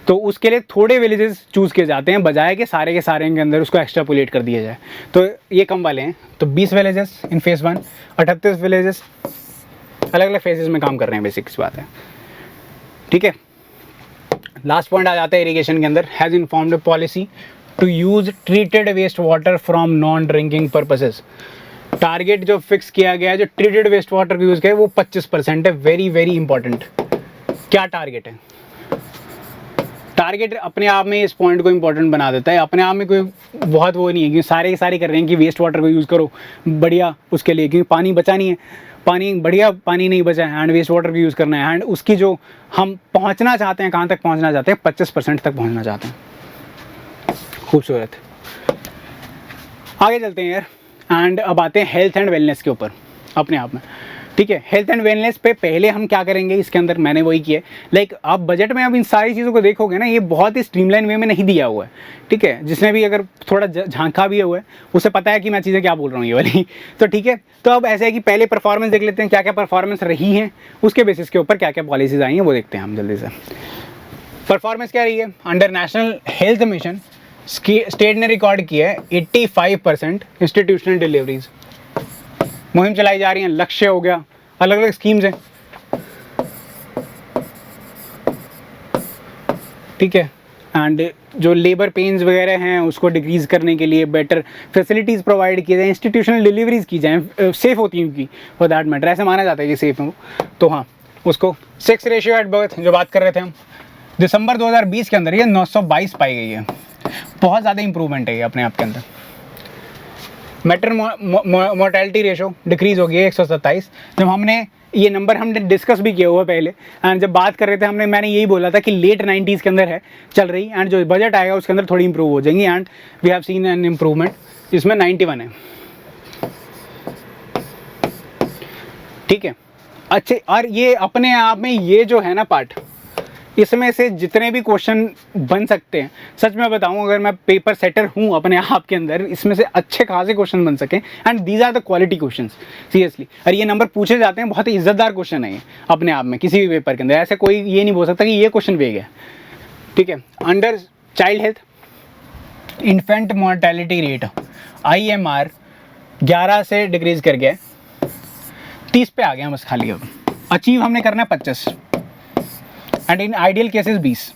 तो उसके लिए थोड़े विलेजेस चूज़ किए जाते हैं बजाय के सारे के सारे के अंदर उसको एक्स्ट्रापोलेट कर दिया जाए। तो ये कम वाले हैं, तो 20 विलेजेस इन फेज़ 1, 38 विलेजेस अलग अलग फेजेस में काम कर रहे हैं, बेसिक बात है, ठीक है। लास्ट पॉइंट आ जाता है इरीगेशन के अंदर, has informed policy to use treated waste water from non drinking purposes. Target जो फिक्स किया गया है जो ट्रीटेड वेस्ट वाटर का यूज़ किया है वो 25% है। Very very important. क्या टारगेट है? टारगेट अपने आप में इस पॉइंट को इंपॉर्टेंट बना देता है। अपने आप में कोई बहुत वो नहीं है कि सारे कर रहे हैं कि वेस्ट वाटर को यूज़ करो बढ़िया उसके लिए, क्योंकि पानी बचा नहीं है, पानी बढ़िया पानी नहीं बचा है, एंड वेस्ट वाटर को यूज़ करना है, एंड उसकी जो हम पहुँचना चाहते हैं, कहाँ तक पहुँचना चाहते हैं, 25% तक पहुँचना चाहते हैं। खूबसूरत। आगे चलते हैं यार, एंड अब आते हैं हेल्थ एंड वेलनेस के ऊपर अपने आप में, ठीक है। हेल्थ एंड वेलनेस पे पहले हम क्या करेंगे इसके अंदर, मैंने वही किया, लाइक आप बजट में अब इन सारी चीज़ों को देखोगे ना, ये बहुत ही स्ट्रीमलाइन वे में नहीं दिया हुआ है, ठीक है। जिसने भी अगर थोड़ा झांका भी हुआ है उसे पता है कि मैं चीज़ें क्या बोल रहा हूँ ये वाली, तो ठीक है। तो अब ऐसा है कि पहले परफॉर्मेंस देख लेते हैं, क्या क्या परफॉर्मेंस रही है, उसके बेसिस के ऊपर क्या क्या पॉलिसीज़ आई हैं वो देखते हैं हम जल्दी से। परफॉर्मेंस क्या रही है under national health mission, state ने रिकॉर्ड किया है 85% इंस्टीट्यूशनल डिलीवरीज। मुहिम चलाई जा रही है, लक्ष्य हो गया, अलग अलग स्कीम्स हैं, ठीक है। एंड जो लेबर पेन्स वगैरह हैं उसको डिक्रीज़ करने के लिए बेटर फैसिलिटीज़ प्रोवाइड की जाए, इंस्टीट्यूशनल डिलीवरीज की जाएँ, सेफ़ होती हैं उनकी फॉर दैट मैटर, ऐसा माना जाता है कि सेफ़ है वो। तो हाँ, उसको सेक्स रेशियो एट बर्थ जो बात कर रहे थे हम, दिसंबर 2020 के अंदर ये 922 पाई गई है। बहुत ज़्यादा इंप्रूवमेंट है ये अपने आप के अंदर। मैटर मोर्टेलिटी रेशो डिक्रीज़ हो गई है 127। जब हमने ये नंबर हमने डिस्कस भी किया हुआ पहले, एंड जब बात कर रहे थे मैंने यही बोला था कि लेट 90s के अंदर है चल रही, एंड जो बजट आएगा उसके अंदर थोड़ी इंप्रूव हो जाएंगी, and we have seen an improvement, इसमें 91 है, ठीक है। अच्छे, और ये अपने आप में ये जो है ना पार्ट, इसमें से जितने भी क्वेश्चन बन सकते हैं, सच में बताऊं अगर मैं पेपर सेटर हूं अपने आप के अंदर, इसमें से अच्छे खासे क्वेश्चन बन सकें, and these are the quality questions seriously. और ये नंबर पूछे जाते हैं, बहुत ही इज्जतदार क्वेश्चन है ये अपने आप में किसी भी पेपर के अंदर। ऐसे कोई ये नहीं बोल सकता कि ये क्वेश्चन वेग है, ठीक है। Under child health infant mortality rate IMR 11 से डिक्रीज कर गया, 30 पे आ गया बस खाली। अब अचीव हमने करना है 25 एंड इन आइडियल केसेस 20,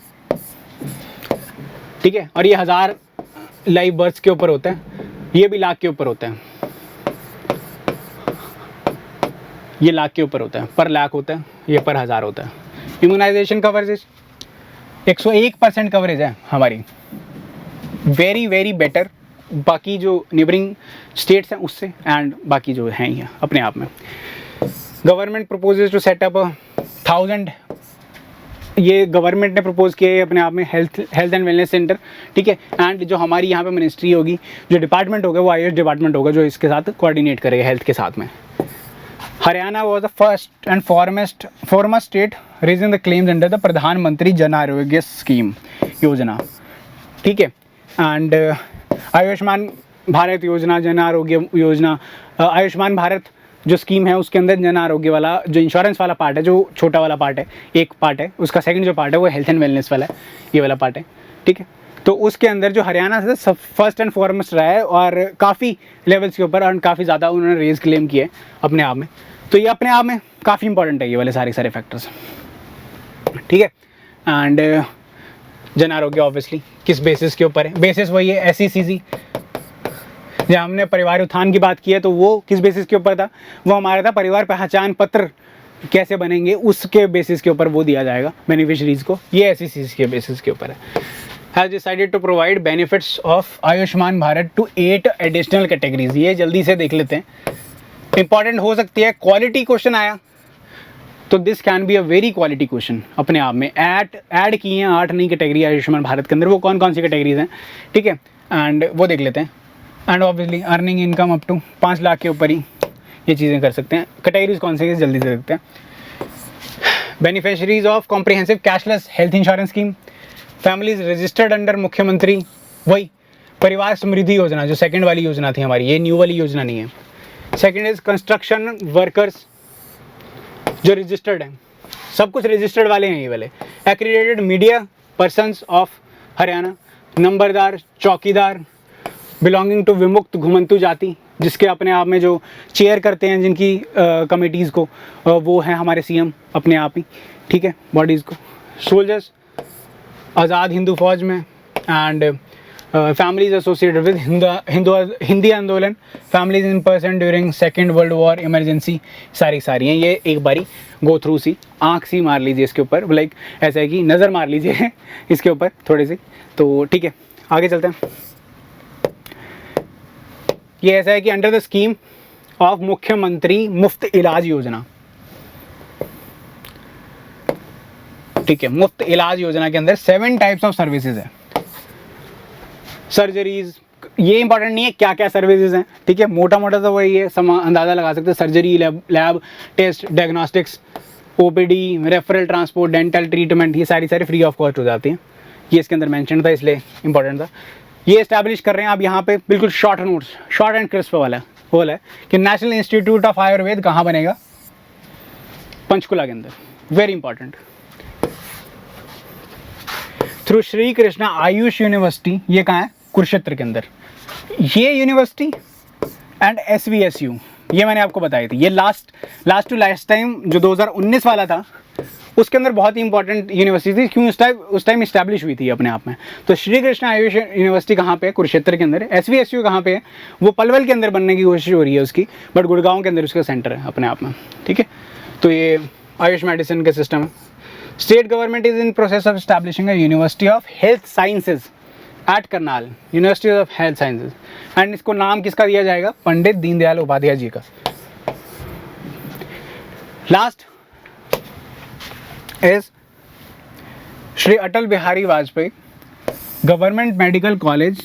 ठीक है। और ये 1000 लाइव बर्थ्स के ऊपर होता है, ये भी लाख के ऊपर होता है, ये लाख के ऊपर होता है, पर लाख होता है, ये पर 1000 होता है। इम्यूनाइजेशन कवरेज 101% कवरेज है हमारी, वेरी वेरी बेटर बाकी जो नेबरिंग स्टेट्स हैं उससे, एंड बाकी जो हैं ये अपने आप में। गवर्नमेंट प्रपोजेस टू सेटअप 1000, ये गवर्नमेंट ने प्रपोज किया है अपने आप में हेल्थ एंड वेलनेस सेंटर, ठीक है। एंड जो हमारी यहाँ पे मिनिस्ट्री होगी, जो डिपार्टमेंट होगा वो आयुष डिपार्टमेंट होगा जो इसके साथ कोऑर्डिनेट करेगा हेल्थ के साथ में। Haryana was the first and foremost state raising the claims under the प्रधानमंत्री जन आरोग्य स्कीम योजना, ठीक है। एंड आयुष्मान भारत योजना, जन आरोग्य योजना, आयुष्मान भारत जो स्कीम है उसके अंदर जन आरोग्य वाला जो इंश्योरेंस वाला पार्ट है, जो छोटा वाला पार्ट है, एक पार्ट है, उसका सेकंड जो पार्ट है वो हेल्थ एंड वेलनेस वाला है, ये वाला पार्ट है, ठीक है। तो उसके अंदर जो हरियाणा से सब फर्स्ट एंड फॉरमोस्ट रहा है और काफ़ी लेवल्स के ऊपर और काफ़ी ज़्यादा उन्होंने रेज क्लेम किए अपने आप में। तो ये अपने आप में काफ़ी इंपॉर्टेंट है ये वाले सारे फैक्टर्स, ठीक है। एंड जन आरोग्य ऑब्वियसली किस बेसिस के ऊपर है, बेसिस वही है SECC। जब हमने परिवार उत्थान की बात की है तो वो किस बेसिस के ऊपर था, वो हमारा था परिवार पहचान पत्र कैसे बनेंगे, उसके बेसिस के ऊपर वो दिया जाएगा बेनिफिशरीज को, ये SECC के बेसिस के ऊपर है। Has decided to provide benefits of Ayushman Bharat to 8 additional categories. ये जल्दी से देख लेते हैं, इंपॉर्टेंट हो सकती है। क्वालिटी क्वेश्चन आया तो this can be a very quality question अपने आप में। ऐड किए हैं 8 नई कैटेगरी आयुष्मान भारत के अंदर, वो कौन कौन सी कैटेगरीज हैं, ठीक है। एंड वो देख लेते हैं। And obviously earning income up to 5 lakh के ऊपर ही ये चीज़ें कर सकते हैं। कैटेगरीज कौन से जल्दी से देखते हैं। Beneficiaries of comprehensive cashless health insurance scheme, families registered under मुख्यमंत्री, वही परिवार समृद्धि योजना जो सेकंड वाली योजना थी हमारी, ये न्यू वाली योजना नहीं है। सेकंड इज कंस्ट्रक्शन वर्कर्स जो रजिस्टर्ड हैं, सब कुछ रजिस्टर्ड वाले हैं ये वाले। Accredited media persons of Haryana, numberdar, chowkidar belonging to विमुक्त घुमंतु जाति, जिसके अपने आप में जो चेयर करते हैं जिनकी कमेटीज़ को, वो हैं हमारे CM अपने आप ही, ठीक है, बॉडीज़ को। सोल्जर्स आज़ाद हिंदू फौज में, and families associated with Hindi Andolan, families in person during second world war emergency, सारी हैं। ये एक बारी गो थ्रू सी, आँख सी मार लीजिए इसके ऊपर, लाइक ऐसा है कि नज़र मार लीजिए इसके ऊपर थोड़ी सी, तो ठीक है। आगे चलते हैं। ये ऐसा है कि अंडर द स्कीम ऑफ मुख्यमंत्री मुफ्त इलाज योजना, ठीक है, मुफ्त इलाज योजना के अंदर 7 टाइप्स ऑफ सर्विसेज है। सर्जरीज, ये इंपॉर्टेंट नहीं है क्या क्या सर्विसेज हैं, ठीक है, मोटा मोटा तो वही है, अंदाज़ा लगा सकते हैं। Surgery, lab test, diagnostics, OPD, referral transport, dental treatment, ये सारी फ्री ऑफ कॉस्ट हो जाती हैं। ये इसके अंदर मेंशन था इसलिए इंपॉर्टेंट था। ये इस्टेब्लिश कर रहे हैं आप यहाँ पे, बिल्कुल short notes, short and crisp वाला है कि नेशनल इंस्टीट्यूट ऑफ आयुर्वेद कहाँ बनेगा, पंचकुला के अंदर, very important. Through Shri Krishna Ayush university, ये कहाँ है, कुरुक्षेत्र के अंदर। ये यूनिवर्सिटी एंड SVSU, ये मैंने आपको बताई थी, ये लास्ट टू लास्ट टाइम जो 2019 वाला था उसके अंदर बहुत ही इंपॉर्टेंट यूनिवर्सिटी थी, क्यों उस टाइम इस्टेब्लिश हुई थी अपने आप में। तो श्री कृष्णा आयुष यूनिवर्सिटी कहाँ पे है, कुरुक्षेत्र के अंदर। SVSU कहाँ पे है, वो पलवल के अंदर बनने की कोशिश हो रही है उसकी, बट गुड़गांव के अंदर उसका सेंटर है अपने आप में, ठीक है। तो ये आयुष मेडिसिन का सिस्टम है। State government is in process of establishing a university of health sciences at Karnal, university of health sciences, and इसको नाम किसका दिया जाएगा, पंडित दीनदयाल उपाध्याय जी का। Last is Shri Atal Bihari Vajpayee government medical college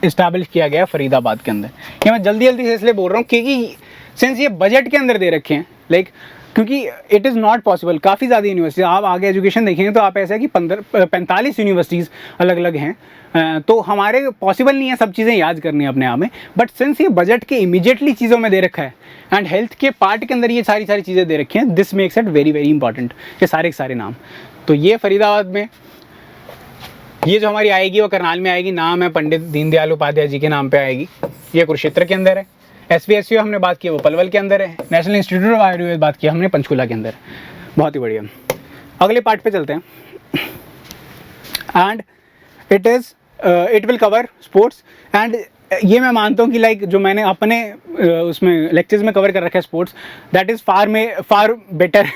establish किया गया फरीदाबाद के अंदर। ये मैं जल्दी से इसलिए बोल रहा हूँ क्योंकि सिंस ये बजट के अंदर दे रखे हैं, लाइक क्योंकि इट इज़ नॉट पॉसिबल। काफ़ी ज़्यादा यूनिवर्सिटी, आप आगे एजुकेशन देखेंगे तो आप ऐसा है कि 45 यूनिवर्सिटीज़ अलग अलग हैं, तो हमारे पॉसिबल नहीं है सब चीज़ें याद करनी अपने आप में। बट सिंस ये बजट के इमीडिएटली चीज़ों में दे रखा है एंड हेल्थ के पार्ट के अंदर ये सारी चीज़ें दे रखी हैं, this makes it very very important, ये सारे के सारे नाम। तो ये फरीदाबाद में, ये जो हमारी आएगी वो करनाल में आएगी, नाम है पंडित दीनदयाल उपाध्याय जी के नाम पे आएगी। ये कुरुक्षेत्र के अंदर है। SVSU हमने बात की वो पलवल के अंदर है। नेशनल इंस्टीट्यूट ऑफ आयुर्वेद बात की हमने पंचकुला के अंदर। बहुत ही बढ़िया। अगले पार्ट पे चलते हैं। And it will cover sports. And ये मैं मानता हूँ कि लाइक जो मैंने अपने उसमें लेक्चर्स में कवर कर रखा है sports, that is far better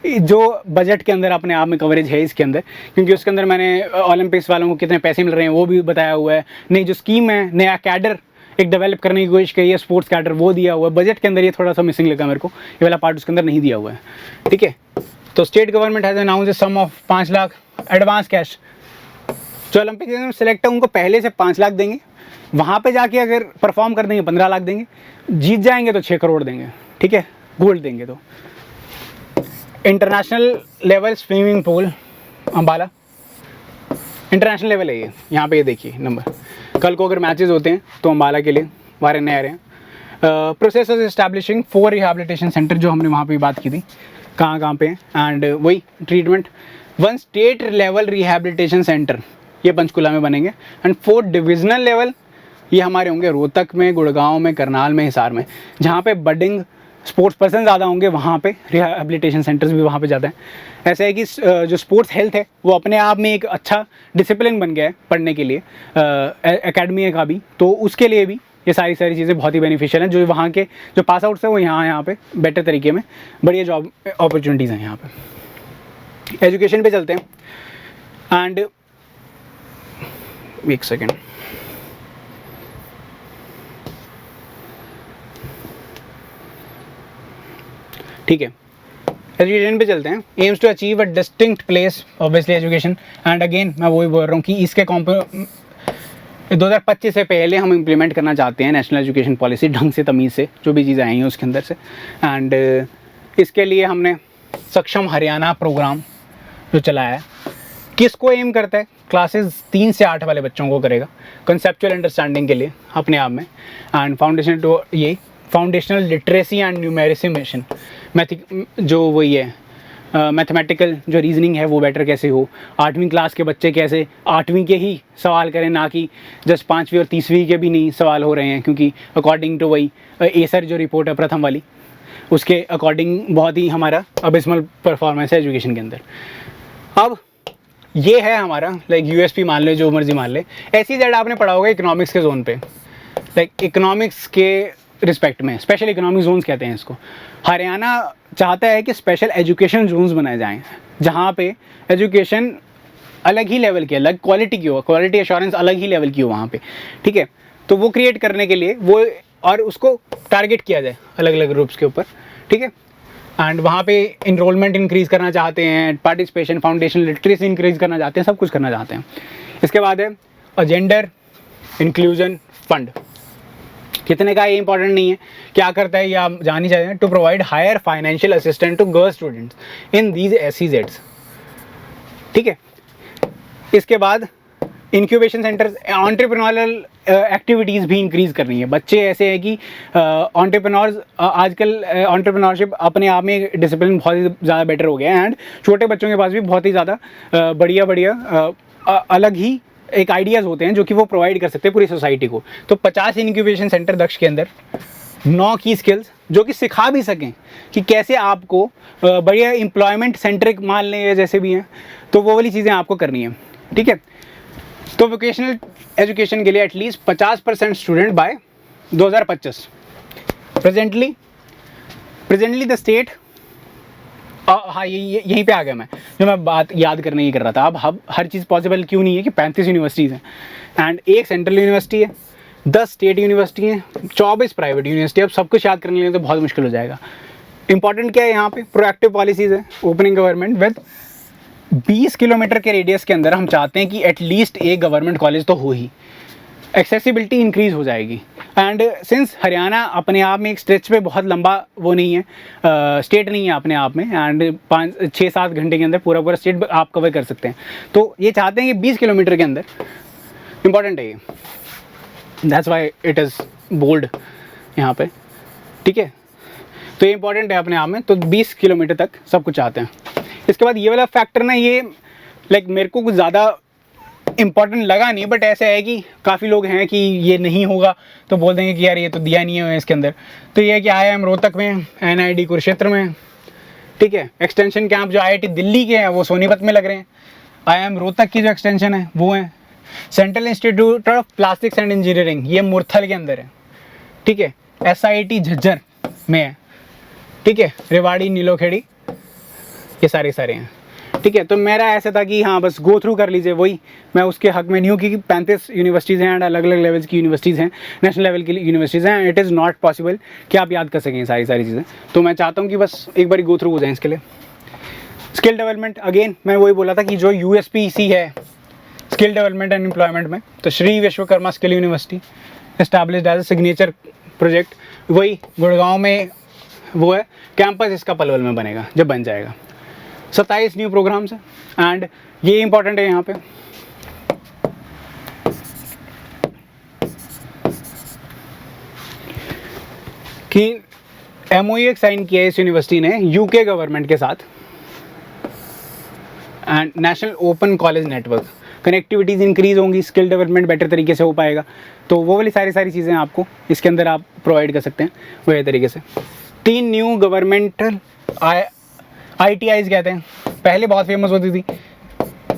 जो बजट के अंदर अपने आप में कवरेज है इसके अंदर, क्योंकि उसके अंदर मैंने ओलंपिक्स वालों को कितने पैसे मिल रहे हैं वो भी बताया हुआ है। नई जो स्कीम है, नया कैडर एक डेवलप करने की कोशिश करी है, स्पोर्ट्स कैडर वो दिया हुआ है। बजट के अंदर ये थोड़ा सा मिसिंग लगा मेरे को, ये वाला पार्ट उसके अंदर नहीं दिया हुआ है। ठीक है, तो state government has announce a sum of 5 lakh advance cash. जो ओलंपिक में सेलेक्ट है उनको पहले से 5 लाख देंगे, वहाँ पे जाके अगर परफॉर्म कर देंगे 15 लाख देंगे, जीत जाएंगे तो 6 करोड़ देंगे। ठीक है, गोल्ड देंगे। तो international level swimming pool Ambala, international level है ये, यहाँ पे ये देखिए नंबर। कल को अगर मैचेस होते हैं तो अम्बाला के लिए वारे नए आ रहे हैं। Process of establishing 4 rehabilitation centre, जो हमने वहाँ पे बात की थी, कहाँ पे। एंड वही treatment 1 state level rehabilitation centre ये पंचकुला में बनेंगे। एंड 4 डिविजनल लेवल ये हमारे होंगे रोहतक में, गुड़गांव में, करनाल में, हिसार में। जहाँ पे बडिंग स्पोर्ट्स पर्सन ज़्यादा होंगे वहाँ पे रिहैबिलिटेशन सेंटर्स भी वहाँ पे ज़्यादा हैं। ऐसा है कि जो स्पोर्ट्स हेल्थ है वो अपने आप में एक अच्छा डिसिप्लिन बन गया है पढ़ने के लिए, एकेडमी का भी। तो उसके लिए भी ये सारी चीज़ें बहुत ही बेनिफिशियल हैं। जो वहाँ के जो पास आउट्स हैं वो यहाँ पे बेटर तरीके में बढ़िया जॉब अपॉर्चुनिटीज़ हैं यहाँ पे। एजुकेशन पे चलते हैं। एंड एक सेकेंड, ठीक है, एजुकेशन पे चलते हैं। Aims to achieve a distinct place obviously education. And again मैं वही बोल रहा हूँ कि इसके 2025 से पहले हम इम्प्लीमेंट करना चाहते हैं नेशनल एजुकेशन पॉलिसी ढंग से, तमीज़ से, जो भी चीज़ें आई हैं उसके अंदर से। एंड इसके लिए हमने सक्षम हरियाणा प्रोग्राम जो चलाया है, किसको एम करता है, क्लासेस 3 से 8 वाले बच्चों को करेगा, कंसेप्चुअल अंडरस्टैंडिंग के लिए अपने आप में। एंड फाउंडेशन टू ये foundational literacy and numeracy mission, जो वही है मैथमेटिकल जो रीजनिंग है वो बेटर कैसे हो, 8वीं क्लास के बच्चे कैसे 8वीं के ही सवाल करें, ना कि जस्ट 5वीं और 30वीं के भी नहीं सवाल हो रहे हैं। क्योंकि अकॉर्डिंग टू वही एसर जो रिपोर्ट है प्रथम वाली, उसके अकॉर्डिंग बहुत ही हमारा अबिस्मल परफॉर्मेंस है एजुकेशन के अंदर। अब ये है हमारा लाइक यूएसपी मान ले, जो मर्जी मान ले। ऐसी जेड आपने पढ़ा होगा इकोनॉमिक्स के जोन पे, लाइक इकोनॉमिक्स के रिस्पेक्ट में स्पेशल इकोनॉमिक जोन्स कहते हैं इसको। हरियाणा चाहता है कि स्पेशल एजुकेशन जोन्स बनाए जाएं, जहाँ पे एजुकेशन अलग ही लेवल की, अलग क्वालिटी की हो, क्वालिटी एश्योरेंस अलग ही लेवल की हो वहाँ पे। ठीक है, तो वो क्रिएट करने के लिए वो और उसको टारगेट किया जाए अलग अलग ग्रुप्स के ऊपर। ठीक है, एंड वहाँ पे इनरोलमेंट इंक्रीज़ करना चाहते हैं, पार्टिसिपेशन, फाउंडेशन लिटरेसी इंक्रीज़ करना चाहते हैं, सब कुछ करना चाहते हैं। इसके बाद है जेंडर इंक्लूजन फंड। कितने का ये इंपॉर्टेंट नहीं है, क्या करता है ये आप जान ही चाहिए। To provide higher financial assistant to girl students in these SEZs। ठीक है, इसके बाद इंक्यूबेशन सेंटर्स, एंटरप्रेन्योरियल एक्टिविटीज़ भी इंक्रीज़ करनी है। बच्चे ऐसे हैं कि एंटरप्रेन्योर्स आजकल एंटरप्रेन्योरशिप अपने आप में डिसिप्लिन बहुत ही ज़्यादा बेटर हो गया है। एंड छोटे बच्चों के पास भी बहुत ही ज़्यादा बढ़िया अलग ही एक आइडियाज़ होते हैं जो कि वो प्रोवाइड कर सकते हैं पूरी सोसाइटी को। तो 50 इंक्यूबेशन सेंटर दक्ष के अंदर 9 की स्किल्स जो कि सिखा भी सकें कि कैसे आपको बढ़िया एम्प्लॉयमेंट सेंट्रिक मान लें या जैसे भी हैं, तो वो वाली चीज़ें आपको करनी है। ठीक है, तो वोकेशनल एजुकेशन के लिए at least 50% student by 2025। Presently the state, हाँ यहीं पे आ गया मैं, जो मैं बात याद करने की कर रहा था। अब हर चीज़ पॉसिबल क्यों नहीं है कि 35 यूनिवर्सिटीज़ हैं एंड 1 सेंट्रल यूनिवर्सिटी है, 10 स्टेट यूनिवर्सिटी हैं, 24 प्राइवेट यूनिवर्सिटी। अब सब कुछ याद करने के लिए तो बहुत मुश्किल हो जाएगा। इंपॉर्टेंट क्या है यहाँ पे, प्रोएक्टिव पॉलिसीज़ है। ओपनिंग गवर्नमेंट विद 20 किलोमीटर के रेडियस के अंदर हम चाहते हैं कि एटलीस्ट एक गवर्नमेंट कॉलेज तो हो ही। एक्सेसिबिलिटी इंक्रीज़ हो जाएगी। एंड सिंस हरियाणा अपने आप में एक स्ट्रेच पे बहुत लंबा वो नहीं है, स्टेट नहीं है अपने आप में, एंड 5-6-7 घंटे के अंदर पूरा पूरा स्टेट आप कवर कर सकते हैं। तो ये चाहते हैं कि 20 किलोमीटर के अंदर, इंपॉर्टेंट है ये, that's why it is bold यहाँ पे, ठीक है। तो ये इंपॉर्टेंट है अपने आप में, तो 20 किलोमीटर तक सब कुछ चाहते हैं। इसके बाद ये वाला फैक्टर ना, ये लाइक मेरे को कुछ ज़्यादा इंपॉर्टेंट लगा नहीं, बट ऐसा है कि काफ़ी लोग हैं कि ये नहीं होगा तो बोल देंगे कि यार ये तो दिया नहीं है इसके अंदर। तो ये है कि IIM रोहतक में, NID कुरुक्षेत्र में, ठीक है। एक्सटेंशन कैंप जो IIT दिल्ली के हैं वो सोनीपत में लग रहे हैं। IIM रोहतक की जो एक्सटेंशन है वो है। Central institute of plastics and engineering ये मुरथल के अंदर है, ठीक है। SIT झज्जर में है, ठीक है। रेवाड़ी, नीलोखेड़ी, ये सारे हैं, ठीक है। तो मेरा ऐसा था कि हाँ बस गो थ्रू कर लीजिए, वही मैं उसके हक में नहीं हूँ क्योंकि 35 यूनिवर्सिटीज़ हैं एंड अलग अलग लेवल्स की यूनिवर्सिटीज़ हैं, नेशनल लेवल की यूनिवर्सिटीज़ हैं। इट इज़ नॉट पॉसिबल कि आप याद कर सकें सारी चीज़ें। तो मैं चाहता हूँ कि बस एक बार गो थ्रू हो जाए इसके लिए। स्किल डेवलपमेंट, अगेन मैं वही बोला था कि जो USPC है स्किल डेवलपमेंट एंड एम्प्लॉयमेंट में, तो Shri Vishwakarma skill university established as a signature project, वही गुड़गांव में वो है। कैंपस इसका पलवल में बनेगा जब बन जाएगा। 27 न्यू प्रोग्राम्स हैं एंड ये इंपॉर्टेंट है यहाँ पे कि MOU एक साइन किया है इस यूनिवर्सिटी ने UK गवर्नमेंट के साथ, and national open college network, connectivities increase होंगी, स्किल डेवलपमेंट बेटर तरीके से हो पाएगा। तो वो वाली सारी चीज़ें आपको इसके अंदर आप प्रोवाइड कर सकते हैं वही तरीके से। 3 न्यू गवर्नमेंटल ITIs कहते हैं, पहले बहुत फेमस होती थी,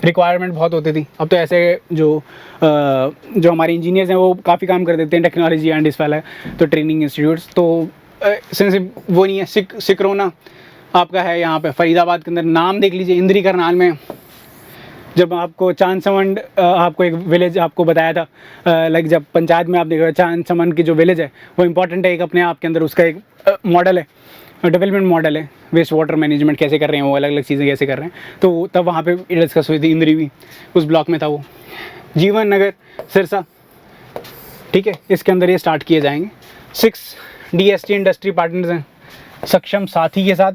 रिक्वायरमेंट बहुत होती थी। अब तो ऐसे जो हमारे इंजीनियर्स हैं वो काफ़ी काम कर देते हैं टेक्नोलॉजी एंड इस वाला, तो ट्रेनिंग इंस्टीट्यूट्स। तो सिंस वो नहीं है, सिक्रोना आपका है यहाँ पे फरीदाबाद के अंदर। नाम देख लीजिए, इंद्री करनाल में, जब आपको चांदसमंड आपको एक विलेज आपको बताया था, लाइक जब पंचायत में आप देखो चांदसमंड की जो विलेज है वो इंपॉर्टेंट है एक अपने आप के अंदर, उसका एक मॉडल है, डेवलपमेंट मॉडल है, वेस्ट वाटर मैनेजमेंट कैसे कर रहे हैं वो, अलग अलग चीज़ें कैसे कर रहे हैं। तो तब वहाँ पे डिस्कस हुई थी, इंद्री भी उस ब्लॉक में था वो। जीवन नगर सिरसा, ठीक है, इसके अंदर ये स्टार्ट किए जाएंगे। 6 DST इंडस्ट्री पार्टनर्स हैं सक्षम साथी के साथ।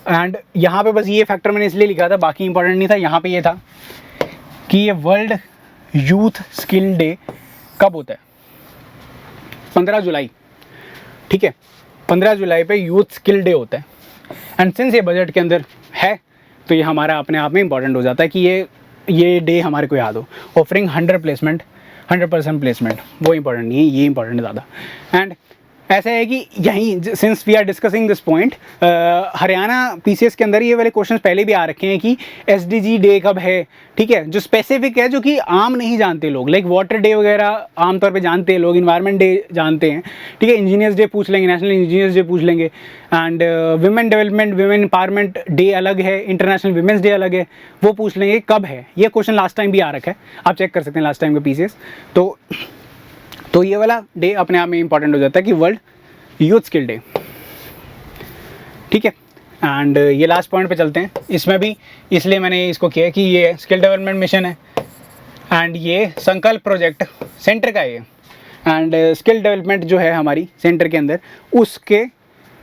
एंड यहाँ पे बस ये फैक्टर मैंने इसलिए लिखा था, बाकी इंपॉर्टेंट नहीं था। यहाँ पे ये था कि ये वर्ल्ड यूथ स्किल डे कब होता है, 15 जुलाई, ठीक है। 15 जुलाई पे यूथ स्किल डे होता है। एंड सिंस ये बजट के अंदर है तो ये हमारा अपने आप में इंपॉर्टेंट हो जाता है कि ये डे हमारे को याद हो। ऑफरिंग 100% प्लेसमेंट, वो इंपॉर्टेंट नहीं है, ये इंपॉर्टेंट है ज़्यादा। एंड ऐसा है कि यहीं since we are discussing this point, Haryana PCS के अंदर ये वाले क्वेश्चंस पहले भी आ रखे हैं कि SDG डे कब है, ठीक है, जो स्पेसिफिक है, जो कि आम नहीं जानते लोग, लाइक वाटर डे वगैरह आमतौर पे जानते हैं लोग, इन्वायरमेंट डे जानते हैं, ठीक है। इंजीनियर्स डे पूछ लेंगे, नेशनल इंजीनियर्स डे पूछ लेंगे, and women development, women empowerment day अलग है, इंटरनेशनल विमेंस डे अलग है, वो पूछ लेंगे कब है। ये क्वेश्चन लास्ट टाइम भी आ रखा है, आप चेक कर सकते हैं लास्ट टाइम का PCS। तो ये वाला डे अपने आप में इंपॉर्टेंट हो जाता है कि वर्ल्ड यूथ स्किल डे, ठीक है। एंड ये लास्ट पॉइंट पे चलते हैं। इसमें भी इसलिए मैंने इसको किया कि ये स्किल डेवलपमेंट मिशन है एंड ये संकल्प प्रोजेक्ट सेंटर का है। एंड स्किल डेवलपमेंट जो है हमारी सेंटर के अंदर, उसके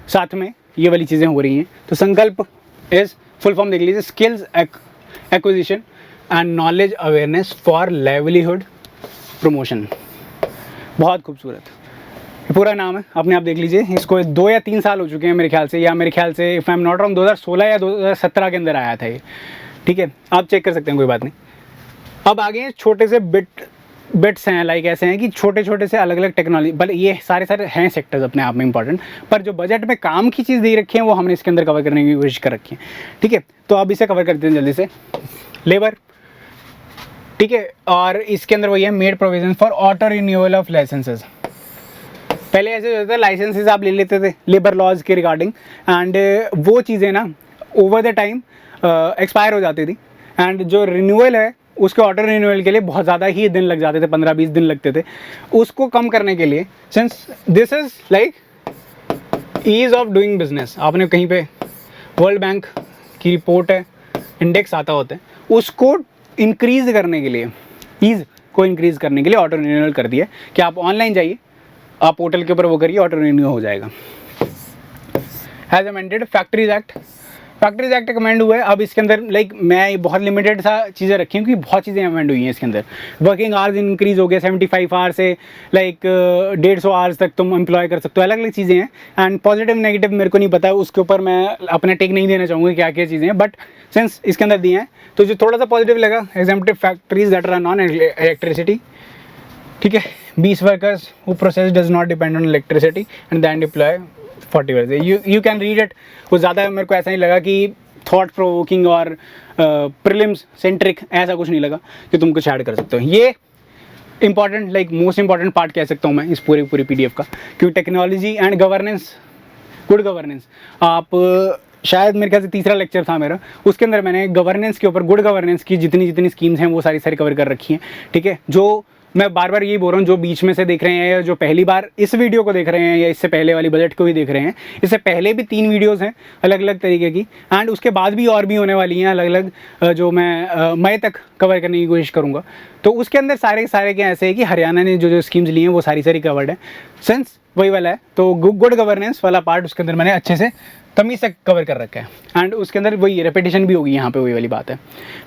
साथ में ये वाली चीज़ें हो रही हैं। तो संकल्प इज़ फुल फॉर्म देख लीजिए, skills acquisition and knowledge awareness for livelihood promotion. बहुत खूबसूरत पूरा नाम है, अपने आप देख लीजिए। इसको 2 या 3 साल हो चुके हैं मेरे ख्याल से, या मेरे ख्याल से if I am not wrong 2016 या 2017 के अंदर आया था ये, ठीक है। आप चेक कर सकते हैं, कोई बात नहीं। अब आगे छोटे से बिट्स हैं, लाइक ऐसे हैं कि छोटे छोटे से अलग अलग टेक्नोलॉजी, भले ये सारे हैं सेक्टर्स अपने आप में इंपॉर्टेंट, पर जो बजट में काम की चीज़ दे रखी है वो हमने इसके अंदर कवर करने की कोशिश कर रखी है, ठीक है। तो अब इसे कवर करते हैं जल्दी से। लेबर, ठीक है, और इसके अंदर वही है made provision for auto renewal of licences. पहले ऐसे होता था, लाइसेंसेस आप ले लेते थे लेबर लॉज के रिगार्डिंग, एंड वो चीज़ें ना ओवर द टाइम एक्सपायर हो जाती थी। एंड जो रिन्यूअल है उसके ऑटो रिन्यूअल के लिए बहुत ज़्यादा ही दिन लग जाते थे, 15-20 दिन लगते थे। उसको कम करने के लिए, since this is like ease of doing business, आपने कहीं पे वर्ल्ड बैंक की रिपोर्ट है, इंडेक्स आता होता है, उसको इंक्रीज़ करने के लिए, ईज़ को इंक्रीज़ करने के लिए ऑटो रिन्यूअल कर दिया कि आप ऑनलाइन जाइए, आप पोर्टल के ऊपर वो करिए, ऑटो रिन्यू हो जाएगा। एज अमेंडेड फैक्ट्रीज एक्ट कमेंड हुआ है। अब इसके अंदर लाइक मैं बहुत लिमिटेड सा चीज़ें रखी हूँ, क्योंकि बहुत चीज़ें अमेंड हुई हैं इसके अंदर। वर्किंग आवर्स इंक्रीज हो गए 75 आवर्स से लाइक 150 आवर्स तक तुम एम्प्लॉय कर सकते हो, अलग अलग चीज़ें हैं। एंड पॉजिटिव नेगेटिव मेरे को नहीं पता है, उसके ऊपर मैं अपना टेक नहीं देना चाहूँगा क्या क्या चीज़ें हैं, बट सिंस इसके अंदर दिए हैं तो जो थोड़ा सा पॉजिटिव लगा, exemptive factories that run on electricity, ठीक है, 20 workers who process does not depend on electricity and then deploy 40 workers. You can read it. कुछ ज़्यादा मेरे को ऐसा नहीं लगा कि थॉट प्रोवोकिंग और प्रीलिम्स सेंट्रिक, ऐसा कुछ नहीं लगा कि तुम कुछ ऐड कर सकते हो। ये important like most important part कह सकता हूँ मैं इस पूरी PDF का, क्योंकि technology and governance, good governance, आप शायद मेरे ख्याल से तीसरा लेक्चर था मेरा, उसके अंदर मैंने गवर्नेंस के ऊपर, गुड गवर्नेंस की जितनी स्कीम्स हैं वो सारी कवर कर रखी हैं, ठीक है। जो मैं बार बार यही बोल रहा हूँ, जो बीच में से देख रहे हैं या जो पहली बार इस वीडियो को देख रहे हैं या इससे पहले वाली बजट को भी देख रहे हैं, इससे पहले भी 3 वीडियोस हैं अलग अलग तरीके की, एंड उसके बाद भी और भी होने वाली हैं अलग अलग, जो मैं मई तक कवर करने की कोशिश करूँगा। तो उसके अंदर सारे के ऐसे है कि हरियाणा ने जो स्कीम्स ली हैं वो सारी कवर्ड है, सेंस वही वाला है। तो गुड गवर्नेंस वाला पार्ट उसके अंदर मैंने अच्छे से तमीज़ से कवर कर रखा है, एंड उसके अंदर वही रेपिटेशन भी होगी यहाँ पे, वही वाली बात है,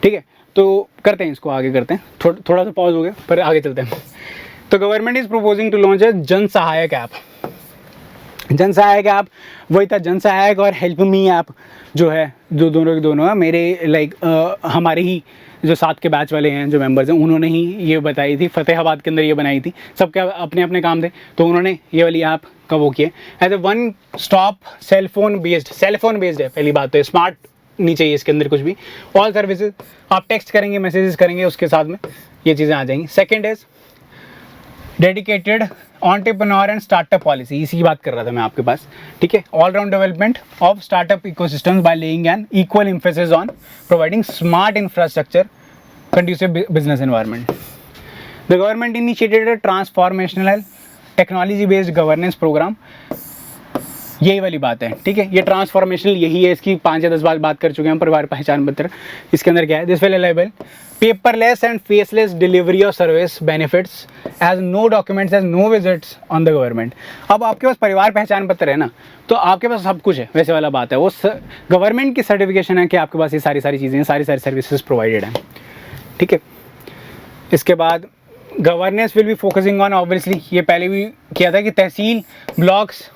ठीक है। तो करते हैं इसको, आगे करते हैं। थोड़ा सा पॉज हो गया पर आगे चलते हैं। तो government is proposing to launch a Jan Sahayak app. जन सहायक ऐप वही था, जन सहायक और हेल्प मी ऐप जो है, जो दोनों है मेरे लाइक हमारे ही जो साथ के बैच वाले हैं जो मेंबर्स हैं, उन्होंने ही ये बताई थी, फतेहाबाद के अंदर ये बनाई थी, सबके अपने अपने काम थे, तो उन्होंने ये वाली ऐप का वो किया as a one stop cell phone based है। पहली बात तो स्मार्ट नहीं चाहिए इसके अंदर कुछ भी, ऑल सर्विसेज आप टेक्स्ट करेंगे, मैसेजेस करेंगे, उसके साथ में ये चीज़ें आ जाएंगी। Second is dedicated entrepreneur and startup policy, इसी की बात कर रहा था मैं आपके पास, ठीक है। All round development of startup ecosystems by laying an equal emphasis on providing smart infrastructure conducive business environment. The government initiated a transformational technology based governance program. यही वाली बात है, ठीक है। ये ट्रांसफॉर्मेशनल यही है, इसकी 5 या 10 बार बात कर चुके हैं हम, परिवार पहचान पत्र। इसके अंदर क्या है, this will enable paperless and faceless delivery of service benefits as no documents as no visits on the government. अब आपके पास परिवार पहचान पत्र है ना, तो आपके पास सब कुछ है, वैसे वाला बात है, वो गवर्नमेंट की सर्टिफिकेशन है कि आपके पास ये सारी चीज़ें, सारी सर्विसेज प्रोवाइडेड हैं, ठीक है। इसके बाद governance will be focusing on, obviously ये पहले भी किया था कि तहसील ब्लॉक्स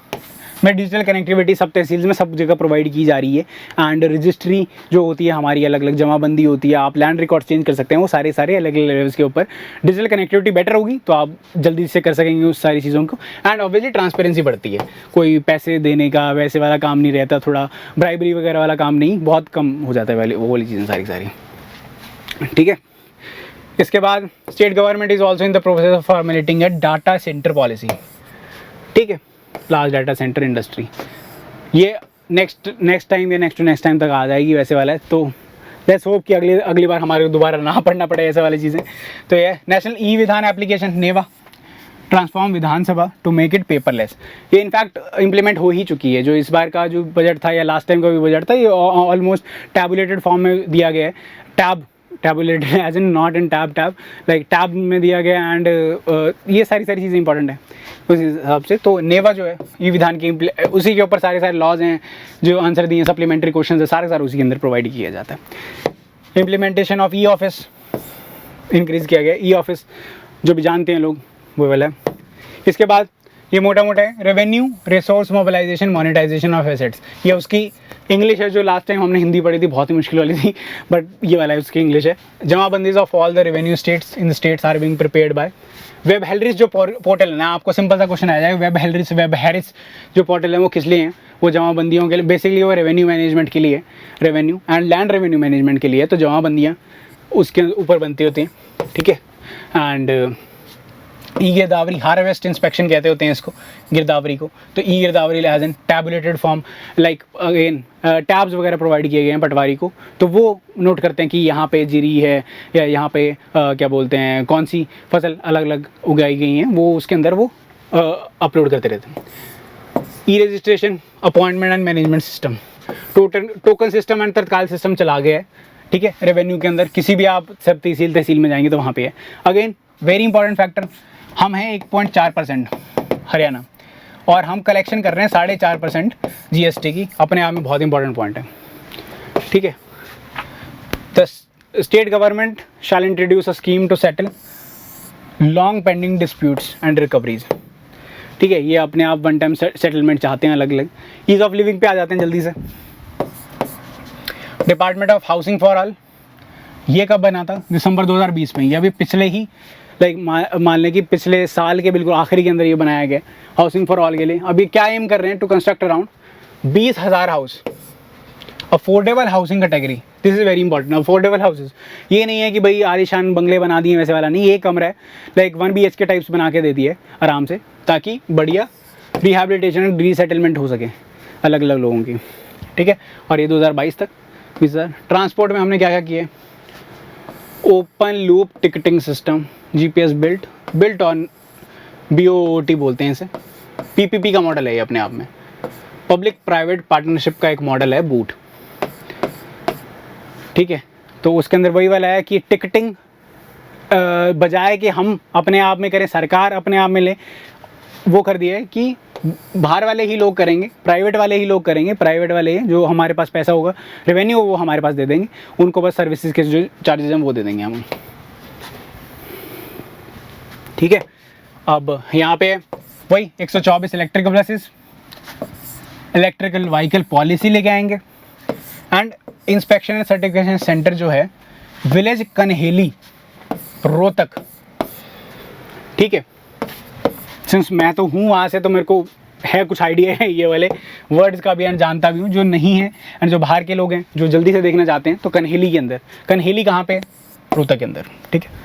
में डिजिटल कनेक्टिविटी सब तहसील में सब जगह प्रोवाइड की जा रही है। एंड रजिस्ट्री जो होती है हमारी, अलग अलग जमाबंदी होती है, आप लैंड रिकॉर्ड चेंज कर सकते हैं, वो सारे अलग अलग लेवल्स के ऊपर डिजिटल कनेक्टिविटी बेटर होगी तो आप जल्दी से कर सकेंगे उस सारी चीज़ों को। एंड ऑब्वियसली ट्रांसपेरेंसी बढ़ती है, कोई पैसे देने का वैसे वाला काम नहीं रहता, थोड़ा ब्राइबरी वगैरह वाला काम नहीं, बहुत कम हो जाता है वो वाली चीज़ें सारी, ठीक है। इसके बाद state government is also in the process of formulating A data centre policy, ठीक है। लार्ज डाटा सेंटर इंडस्ट्री, ये नेक्स्ट टाइम या नेक्स्ट टाइम तक आ जाएगी वैसे वाला है, तो लेट्स होप कि अगली बार हमारे को दोबारा ना पढ़ना पड़े ऐसे वाली चीज़ें। तो ये national e Vidhan application NeVA transform Vidhan Sabha to make it paperless, ये इनफैक्ट इंप्लीमेंट हो ही चुकी है। जो इस बार का जो बजट था या लास्ट टाइम का भी बजट था, ये ऑलमोस्ट टैबुलेटेड फॉर्म में दिया गया है, tabulated as in not in tab like tab में दिया गया। एंड ये सारी चीज़ें इंपॉर्टेंट है उस हिसाब से। तो नेवा जो है ये विधान की उसी के ऊपर सारे लॉज हैं, जो आंसर दिए, सप्लीमेंट्री क्वेश्चन है, सारे उसी के अंदर प्रोवाइड किया जाता है। Implementation of e office increase किया गया, ई ऑफिस जो भी जानते हैं लोग वो वाला है। इसके बाद ये मोटा है revenue resource mobilisation monetisation of assets, ये उसकी इंग्लिश है, जो लास्ट टाइम हमने हिंदी पढ़ी थी बहुत ही मुश्किल वाली थी, बट ये वाला है उसकी इंग्लिश है। Jamabandis of all the revenue states in the states are being prepared by web HALRIS, जो पोर्टल है ना, आपको सिंपल सा क्वेश्चन आ जाएगा, वेब हेरिस जो पोर्टल है वो किस लिए है, वो जमाबंदियों के लिए, बेसिकली वो रेवेन्यू मैनेजमेंट के लिए, revenue and land revenue management के लिए, तो जमाबंदियाँ उसके ऊपर बनती होती हैं, ठीक है। एंड ई गिरदावरी हार्वेस्ट इंस्पेक्शन कहते होते हैं इसको, गिरदावरी को, तो e Girdawari as an tabulated form, like again tabs वगैरह प्रोवाइड किए गए हैं पटवारी को, तो वो नोट करते हैं कि यहाँ पे जीरी है या यहाँ पे क्या बोलते हैं कौन सी फसल अलग अलग उगाई गई हैं, वो उसके अंदर वो अपलोड करते रहते हैं। E registration appointment and management system, token system and Tatkal system चला गया है, ठीक है। रेवेन्यू के अंदर किसी भी आप सब तहसील में जाएंगे तो वहाँ पे है। अगेन वेरी इंपॉर्टेंट फैक्टर, हम हैं 1.4%, हरियाणा, और हम कलेक्शन कर रहे हैं 4.5% GST की, अपने आप में बहुत इंपॉर्टेंट पॉइंट है, ठीक है। The state government shall introduce a scheme to settle long pending disputes and recoveries, ठीक है। ये अपने आप वन टाइम सेटलमेंट चाहते हैं अलग अलग। ईज ऑफ लिविंग पे आ जाते हैं जल्दी से। Department of housing for all, ये कब बना था? दिसंबर 2020 में। ये अभी पिछले ही मान लें कि पिछले साल के बिल्कुल आखिरी के अंदर ये बनाया गया हाउसिंग फॉर ऑल के लिए। अभी क्या एम कर रहे हैं? To construct around 20,000 house, affordable housing category. This is very important, affordable houses. ये नहीं है कि भाई आलीशान बंगले बना दिए वैसे वाला नहीं, ये कमरा है 1 BHK टाइप्स बना के दे दिए आराम से, ताकि बढ़िया रिहैबिलिटेशन एंड रीसेटलमेंट हो सके अलग अलग लोगों की, ठीक है। और ये 2022 तक। ट्रांसपोर्ट में हमने क्या क्या किया? Open loop ticketing system, GPS built on BOOT बोलते हैं इसे, PPP का मॉडल है ये अपने आप में। पब्लिक प्राइवेट पार्टनरशिप का एक मॉडल है बूट, ठीक है। तो उसके अंदर वही वाला है कि टिकटिंग बजाय कि हम अपने आप में करें, सरकार अपने आप में ले, वो कर दिया है कि बाहर वाले ही लोग करेंगे, प्राइवेट वाले ही लोग करेंगे। प्राइवेट वाले जो हमारे पास पैसा होगा, रेवेन्यू वो हमारे पास दे देंगे, उनको बस सर्विसेज के जो चार्जेज हैं वो दे देंगे हम, ठीक है। अब यहाँ पे वही 124 electrical buses, electrical vehicle policy लेके आएंगे। And inspection and certification centre जो है विलेज कन्हेली रोहतक, ठीक है। सिंस मैं तो हूँ वहाँ से, तो मेरे को है कुछ आइडिया है ये वाले वर्ड्स का भी, एंड जानता भी हूँ। जो नहीं है एंड जो बाहर के लोग हैं जो जल्दी से देखना चाहते हैं, तो कन्हेली के अंदर, कन्हेली कहाँ पे? रोहतक के अंदर, ठीक है।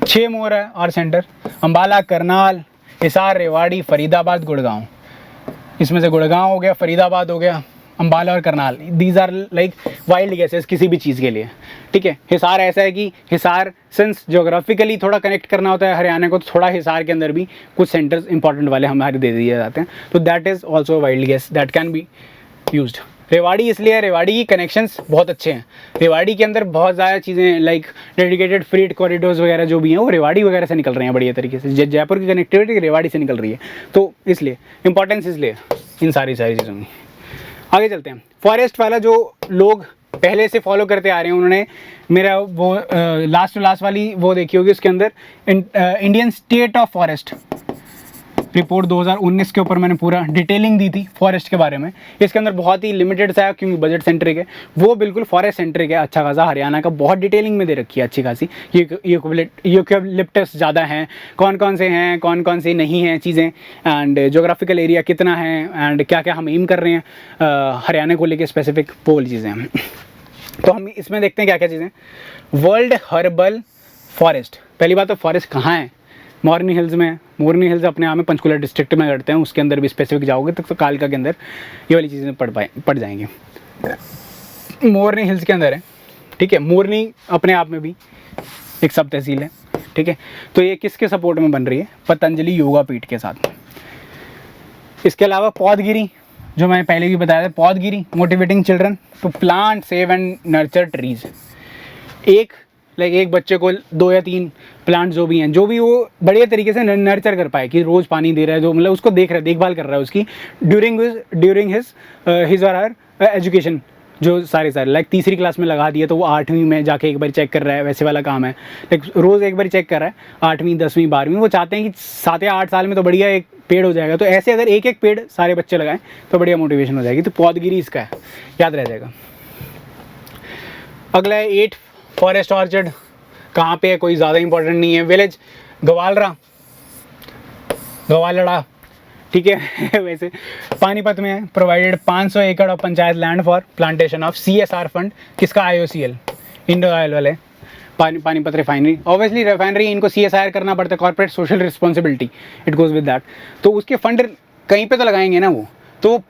6 मोर है और सेंटर, अम्बाला, करनाल, हिसार, रेवाड़ी, फरीदाबाद, गुड़गांव। इसमें से गुड़गांव हो गया, फरीदाबाद हो गया, अम्बाला और Karnal, these are like wild guesses किसी भी चीज़ के लिए, ठीक है। हिसार ऐसा है कि हिसार सिंस ज्योग्राफिकली थोड़ा कनेक्ट करना होता है हरियाणा को, तो थोड़ा हिसार के अंदर भी कुछ सेंटर्स इंपॉर्टेंट वाले हमारे दे दिए जाते हैं, तो that is also wild guess that can be used. Rewari इसलिए है, रेवाड़ी की कनेक्शंस बहुत अच्छे हैं। रेवाड़ी के अंदर बहुत ज़्यादा चीज़ें लाइक डेडिकेटेड फ्रीट कॉरिडोर्स वगैरह जो भी हैं वो रेवाड़ी वगैरह से निकल रहे हैं बढ़िया तरीके से। जयपुर की कनेक्टिविटी रेवाड़ी से निकल रही है, तो इसलिए इंपॉर्टेंस इसलिए इन सारी चीज़ों की। आगे चलते हैं। फॉरेस्ट वाला जो लोग पहले से फॉलो करते आ रहे हैं, उन्होंने मेरा वो लास्ट टू लास्ट वाली वो देखी होगी, उसके अंदर Indian state of forest report 2019 के ऊपर मैंने पूरा डिटेलिंग दी थी फॉरेस्ट के बारे में। इसके अंदर बहुत ही लिमिटेड सा है क्योंकि बजट सेंट्रिक है, वो बिल्कुल फॉरेस्ट सेंट्रिक है अच्छा खासा। हरियाणा का बहुत डिटेलिंग में दे रखी है अच्छी खासी, यूकेलिप्टस ज़्यादा हैं, कौन कौन से हैं, कौन कौन से नहीं हैं चीज़ें, एंड जोग्राफिकल एरिया कितना है, एंड क्या क्या हम एम कर रहे हैं हरियाणा को लेकर स्पेसिफिक, वो वाली चीज़ें हैं। तो हम इसमें देखते हैं क्या क्या चीज़ें। वर्ल्ड हर्बल फॉरेस्ट, पहली बात तो फॉरेस्ट कहाँ है? मोरनी हिल्स में। मोरनी हिल्स अपने आप में पंचकुला डिस्ट्रिक्ट में करते हैं, उसके अंदर भी स्पेसिफिक जाओगे तो कालका के अंदर ये वाली चीज़ें पड़ जाएंगे। मोरनी हिल्स के अंदर है, ठीक है। मोरनी अपने आप में भी एक सब तहसील है, ठीक है। तो ये किसके सपोर्ट में बन रही है? पतंजलि योगा पीठ के साथ। इसके अलावा पौधगिरी, जो मैंने पहले भी बताया था, Paudhgiri motivating children to plant, save and nurture trees. एक बच्चे को 2 या 3 प्लांट जो भी हैं, जो भी वो बढ़िया तरीके से नर्चर कर पाए, कि रोज़ पानी दे रहा है, जो मतलब उसको देख रहा है, देखभाल कर रहा है उसकी during his or her education. जो सारे लाइक तीसरी क्लास में लगा दिया तो वो 8वीं में जाके एक बार चेक कर रहा है, वैसे वाला काम है। लाइक रोज़ एक बार चेक कर रहा है, 8वीं 10वीं 12वीं। वो चाहते हैं कि 7 या 8 साल में तो बढ़िया एक पेड़ हो जाएगा। तो ऐसे अगर एक एक पेड़ सारे बच्चे लगाएं तो बढ़िया मोटिवेशन हो जाएगी। तो पौधगिरी इसका है, याद रह जाएगा। अगला है 8 फॉरेस्ट ऑर्चर्ड। कहाँ पे है? कोई ज़्यादा इंपॉर्टेंट नहीं है। विलेज गवालड़ा, ठीक है। वैसे पानीपत में है। प्रोवाइडेड 500 एकड़ of panchayat land for plantation of CSR fund. किसका? IOCL, इंडो ऑयल वाले। पानीपत रिफाइनरी, ऑब्वियसली रिफाइनरी इनको CSR करना पड़ता है, corporate social responsibility, it goes with that. तो उसके फंड कहीं पे तो लगाएंगे ना वो। तो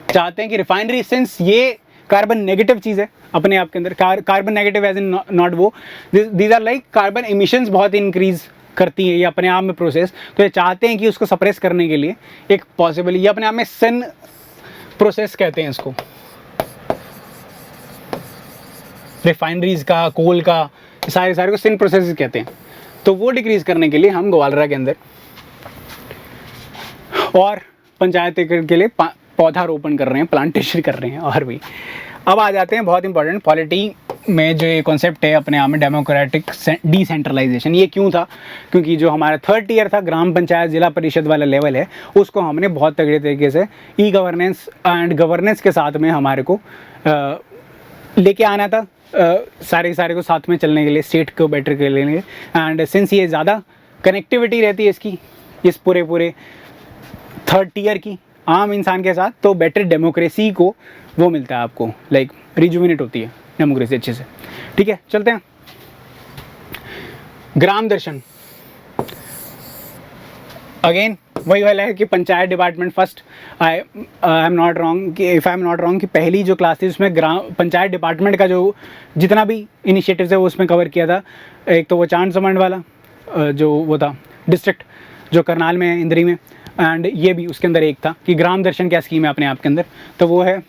चाहते हैं कि रिफाइनरी, सिंस ये कार्बन नेगेटिव चीज़ है अपने आप के अंदर, carbon negative as in not वो, these are like carbon emissions बहुत इंक्रीज करती है ये अपने आप में प्रोसेस। तो ये चाहते हैं कि उसको सप्रेस करने के लिए एक पॉसिबल, ये अपने आप में सन प्रोसेस कहते हैं इसको, रिफाइनरीज का, कोल का, सारे को सन प्रोसेस कहते हैं। तो वो डिक्रीज करने के लिए हम ग्वालरा के अंदर और पंचायत के लिए पौधारोपण कर रहे हैं, प्लांटेशन कर रहे हैं। और भी अब आ जाते हैं बहुत इंपॉर्टेंट पॉलिटी में जो ये कॉन्सेप्ट है अपने आप में, डेमोक्रेटिक डिसेंट्रलाइजेशन। ये क्यों था? क्योंकि जो हमारा 3rd टियर था, ग्राम पंचायत जिला परिषद वाला लेवल है, उसको हमने बहुत तगड़े तरीके से ई गवर्नेंस एंड गवर्नेंस के साथ में हमारे को लेके आना था, सारे को साथ में चलने के लिए, स्टेट को बेटर कर लेंगे। एंड सिंस ये ज़्यादा कनेक्टिविटी रहती है इसकी, इस पूरे 3rd टियर की आम इंसान के साथ, तो बेटर डेमोक्रेसी को वो मिलता है आपको, लाइक रिजुविनेट होती है डेमोक्रेसी अच्छे से। ठीक है, चलते हैं। ग्राम दर्शन अगेन वही वाला है कि panchayat department first, I am not wrong कि if I am not wrong कि पहली जो क्लास थी उसमें ग्राम पंचायत डिपार्टमेंट का जो जितना भी इनिशिएटिव्स है वो उसमें कवर किया था। एक तो वो चांद समंड वाला जो वो था डिस्ट्रिक्ट जो करनाल में है, इंद्री में, एंड ये भी उसके अंदर एक था कि ग्राम दर्शन क्या स्कीम है अपने आप के अंदर, तो वो है।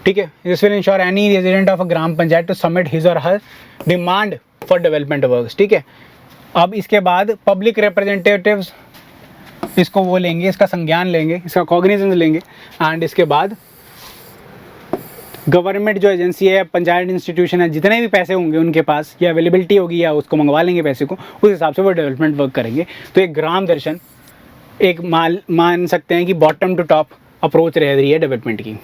ठीक है, this will ensure any resident of a gram panchayat to submit his or her demand for development works. ठीक है, अब इसके बाद पब्लिक रिप्रेजेंटेटिव्स इसको वो लेंगे, इसका संज्ञान लेंगे, इसका कॉग्निजेंस लेंगे, एंड इसके बाद गवर्नमेंट जो एजेंसी है, पंचायत इंस्टीट्यूशन है, जितने भी पैसे होंगे उनके पास या अवेलेबिलिटी होगी या उसको मंगवा लेंगे पैसे को, उस हिसाब से वो डेवलपमेंट वर्क करेंगे। तो एक ग्राम दर्शन एक मान सकते हैं कि बॉटम टू टॉप अप्रोच रह रही है डेवलपमेंट की।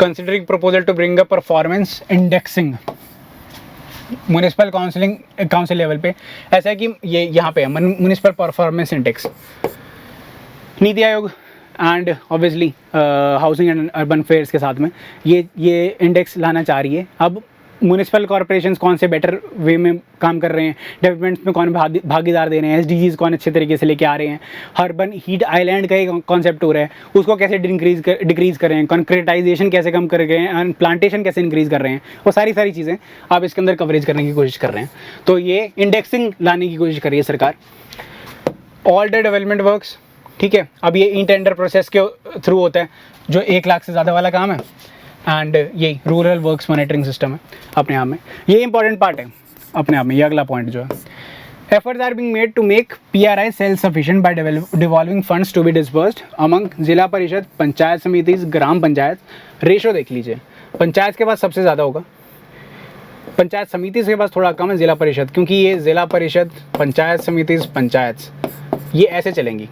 Considering proposal to bring a performance indexing municipal council level पे, ऐसा है कि ये यहाँ पे है municipal performance index, NITI Aayog and obviously housing and urban affairs के साथ में ये इंडेक्स लाना चाह रही है। अब म्यूनिसिपल कॉर्पोरेशंस कौन से बेटर वे में काम कर रहे हैं, डेवलपमेंट में कौन भागीदार दे रहे हैं, SDGs कौन अच्छे तरीके से लेके आ रहे हैं, अर्बन हीट आइलैंड का एक कॉन्सेप्ट हो रहा है उसको कैसे डिक्रीज़ कर रहे हैं, कॉन्क्रीटाइजेशन कैसे कम कर रहे हैं, एंड प्लांटेशन कैसे इंक्रीज़ कर रहे हैं, वो सारी चीज़ें आप इसके अंदर कवरेज करने की कोशिश कर रहे हैं। तो ये इंडेक्सिंग लाने की कोशिश कर रही है सरकार। ऑल द डेवलपमेंट वर्क्स, ठीक है, अब ये ई टेंडर प्रोसेस के थ्रू होता है जो 1 लाख से ज़्यादा वाला काम है, एंड ये रूरल वर्क्स मॉनिटरिंग सिस्टम है अपने आप में, ये इंपॉर्टेंट पार्ट है अपने आप में। ये अगला पॉइंट जो है, efforts are being made to make PRI self sufficient by devolving funds to be disbursed among Zila Parishad, panchayat समिति, ग्राम पंचायत। रेशो देख लीजिए, पंचायत के पास सबसे ज़्यादा होगा, पंचायत समिति के पास थोड़ा कम है जिला परिषद, क्योंकि ये जिला परिषद, पंचायत समिति, पंचायत ये ऐसे चलेंगी।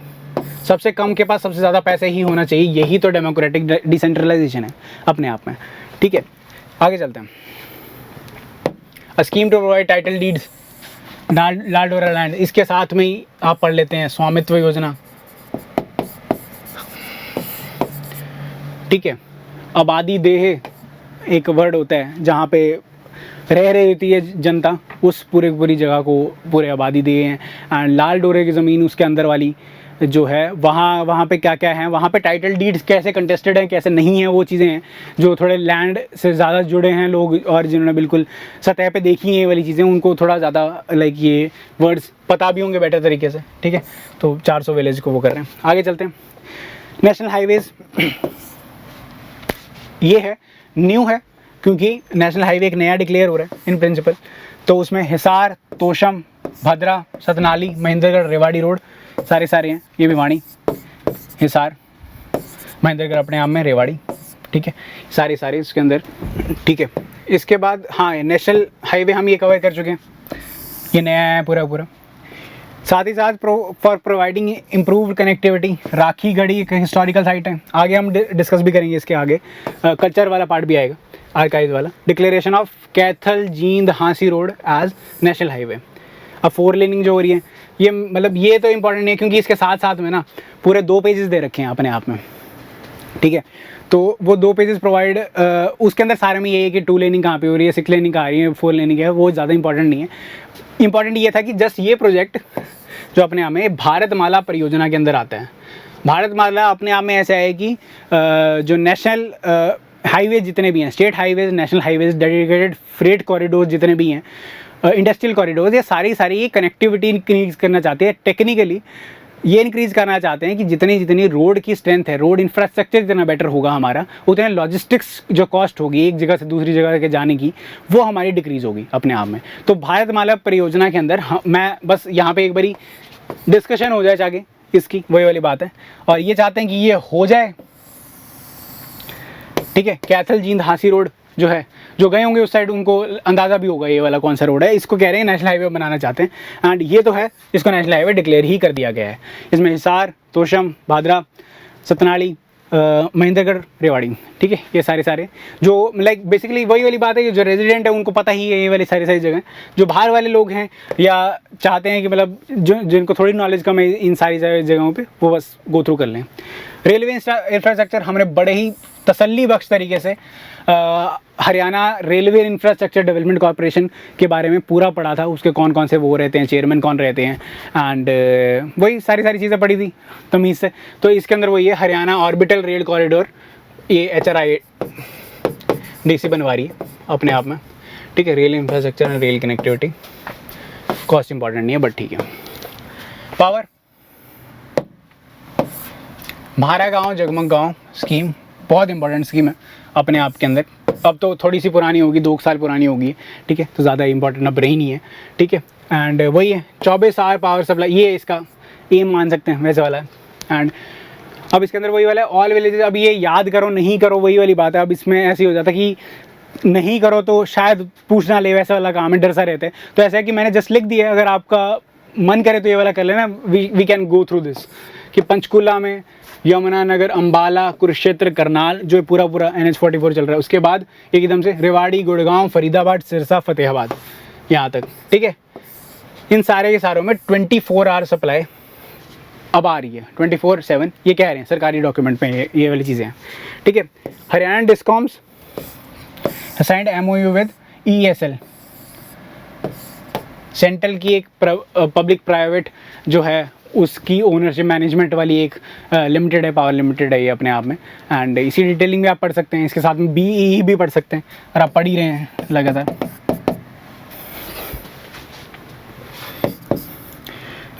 सबसे कम के पास सबसे ज़्यादा पैसे ही होना चाहिए, यही तो डेमोक्रेटिक डिसेंट्रलाइजेशन है अपने आप में। ठीक है, आगे चलते हैं। A scheme to provide title deeds land और लैंड, इसके साथ में ही आप पढ़ लेते हैं स्वामित्व योजना। ठीक है, आबादी देह एक वर्ड होता है जहाँ पे रह रही होती है जनता, उस पूरी जगह को पूरे आबादी देह हैं। एंड लाल डोरे की ज़मीन उसके अंदर वाली जो है, वहाँ पे क्या क्या है, वहाँ पे टाइटल डीड्स कैसे कंटेस्टेड हैं, कैसे नहीं है, वो चीज़ें हैं जो थोड़े लैंड से ज़्यादा जुड़े हैं लोग, और जिन्होंने बिल्कुल सतह पे देखी हैं ये वाली चीज़ें, उनको थोड़ा ज़्यादा लाइक ये वर्ड्स पता भी होंगे बेटर तरीके से। ठीक है, तो 400 विलेज को वो कर रहे हैं। आगे चलते हैं। नेशनल हाईवेज़ ये है, न्यू है, क्योंकि नेशनल हाईवे एक नया डिक्लेयर हो रहा है इन प्रिंसिपल। तो उसमें हिसार, तोशम, भद्रा, सतनाली, महेंद्रगढ़, रेवाड़ी रोड सारे हैं। ये भिवानी, हिसार, महेंद्रगढ़ अपने आप में, रेवाड़ी। ठीक है, सारे इसके अंदर। ठीक है, इसके बाद हाँ, नेशनल हाईवे हम ये कवर कर चुके हैं, ये नया है पूरा। साथ ही साथ for providing improved connectivity, Rakhi Garhi एक हिस्टोरिकल साइट है, आगे हम डिस्कस भी करेंगे इसके आगे। कल्चर वाला पार्ट भी आएगा, आर्काइव वाला। Declaration of Kaithal Jind Hansi road as national highway. अब 4 लेनिंग जो हो रही है, ये मतलब ये तो इंपॉर्टेंट नहीं है, क्योंकि इसके साथ में ना पूरे 2 पेजेस दे रखे हैं अपने आप में। ठीक है, तो वो 2 पेजेस प्रोवाइड, उसके अंदर सारे में ये है कि 2 लेनिंग कहाँ पे हो रही है, 6 लेनिंग कहाँ आ रही है, 4 लेनिंग है, वो ज़्यादा इंपॉर्टेंट नहीं है। इंपॉर्टेंट ये था कि जस्ट ये प्रोजेक्ट जो अपने आप में भारतमाला परियोजना के अंदर आता है। भारतमाला अपने आप में ऐसा है कि जो नेशनल हाईवे जितने भी हैं, state highways, national highways, dedicated freight corridor जितने भी हैं, इंडस्ट्रियल कॉरिडोर, ये सारी कनेक्टिविटी इंक्रीज़ करना चाहते हैं। टेक्निकली ये इंक्रीज़ करना चाहते हैं कि जितनी रोड की स्ट्रेंथ है, रोड इंफ्रास्ट्रक्चर जितना बेटर होगा हमारा, उतने लॉजिस्टिक्स जो कॉस्ट होगी एक जगह से दूसरी जगह के जाने की, वो हमारी डिक्रीज़ होगी अपने आप में। तो भारतमाला परियोजना के अंदर मैं बस यहाँ पे एक बारी डिस्कशन हो जाए आगे, किसकी, वही वाली बात है। और ये चाहते हैं कि ये हो जाए, ठीक है। कैथल जींद हांसी रोड जो है, जो गए होंगे उस साइड उनको अंदाज़ा भी होगा ये वाला कौन सा रोड है। इसको कह रहे हैं नेशनल हाईवे बनाना चाहते हैं, एंड ये तो है, इसको नेशनल हाईवे डिक्लेयर ही कर दिया गया है। इसमें हिसार, तोशम, भादरा, सतनाली, महेंद्रगढ़, रेवाड़ी, ठीक है। ये सारे जो लाइक बेसिकली वही वाली बात है कि जो रेजिडेंट है उनको पता ही है ये वाली सारी जगह। जो बाहर वाले लोग हैं या चाहते हैं कि मतलब जो जिनको थोड़ी नॉलेज कम है इन सारी जगहों पे, वो बस गो थ्रू कर लें। रेलवे इंफ्रास्ट्रक्चर हमने बड़े ही तसल्ली बख्श तरीके से Haryana railway infrastructure development corporation के बारे में पूरा पढ़ा था। उसके कौन कौन से वो रहते हैं, चेयरमैन कौन रहते हैं, एंड वही सारी चीज़ें पढ़ी थी तमीज़ से। तो इसके अंदर वही है, हरियाणा ऑर्बिटल रेल कॉरिडोर, ये HRI DC बनवा रही है अपने आप में, ठीक है। Rail infrastructure and rail connectivity, cost important नहीं है बट ठीक है। पावर, म्हारा गाँव जगमग गाँव स्कीम बहुत इंपॉर्टेंट स्कीम है अपने आप के अंदर। अब तो थोड़ी सी पुरानी होगी, 2 साल पुरानी होगी, ठीक है, तो ज़्यादा इंपॉर्टेंट अब रही नहीं है, ठीक है। एंड वही है 24 आवर पावर सप्लाई, ये इसका एम मान सकते हैं वैसे वाला है। एंड अब इसके अंदर वही वाला है, ऑल विलेजेस। अब ये याद करो नहीं करो वही वाली बात है। अब इसमें ऐसे ही हो जाता है कि नहीं करो तो शायद पूछना ले, वैसा वाला काम है, डर सा रहता है। तो ऐसा है कि मैंने जस्ट लिख दिया, अगर आपका मन करे तो ये वाला कर लेना। We can go through this कि पंचकुला में, यमुनानगर, अंबाला, कुरुक्षेत्र, करनाल, जो पूरा NH44 चल रहा है। उसके बाद एकदम से रेवाड़ी, गुड़गांव, फरीदाबाद, सिरसा, फतेहाबाद, यहाँ तक, ठीक है। इन सारे के सारों में 24 आवर सप्लाई अब आ रही है, 24/7। ये कह रहे हैं सरकारी डॉक्यूमेंट में ये वाली चीज़ें हैं, ठीक है। Haryana discoms signed MOU with ESL, central की एक पब्लिक प्राइवेट जो है उसकी ओनरशिप मैनेजमेंट वाली एक लिमिटेड है, पावर लिमिटेड है ये अपने आप में। एंड इसी डिटेलिंग में आप पढ़ सकते हैं, इसके साथ में BEE भी पढ़ सकते हैं और आप पढ़ ही रहे हैं लगातार।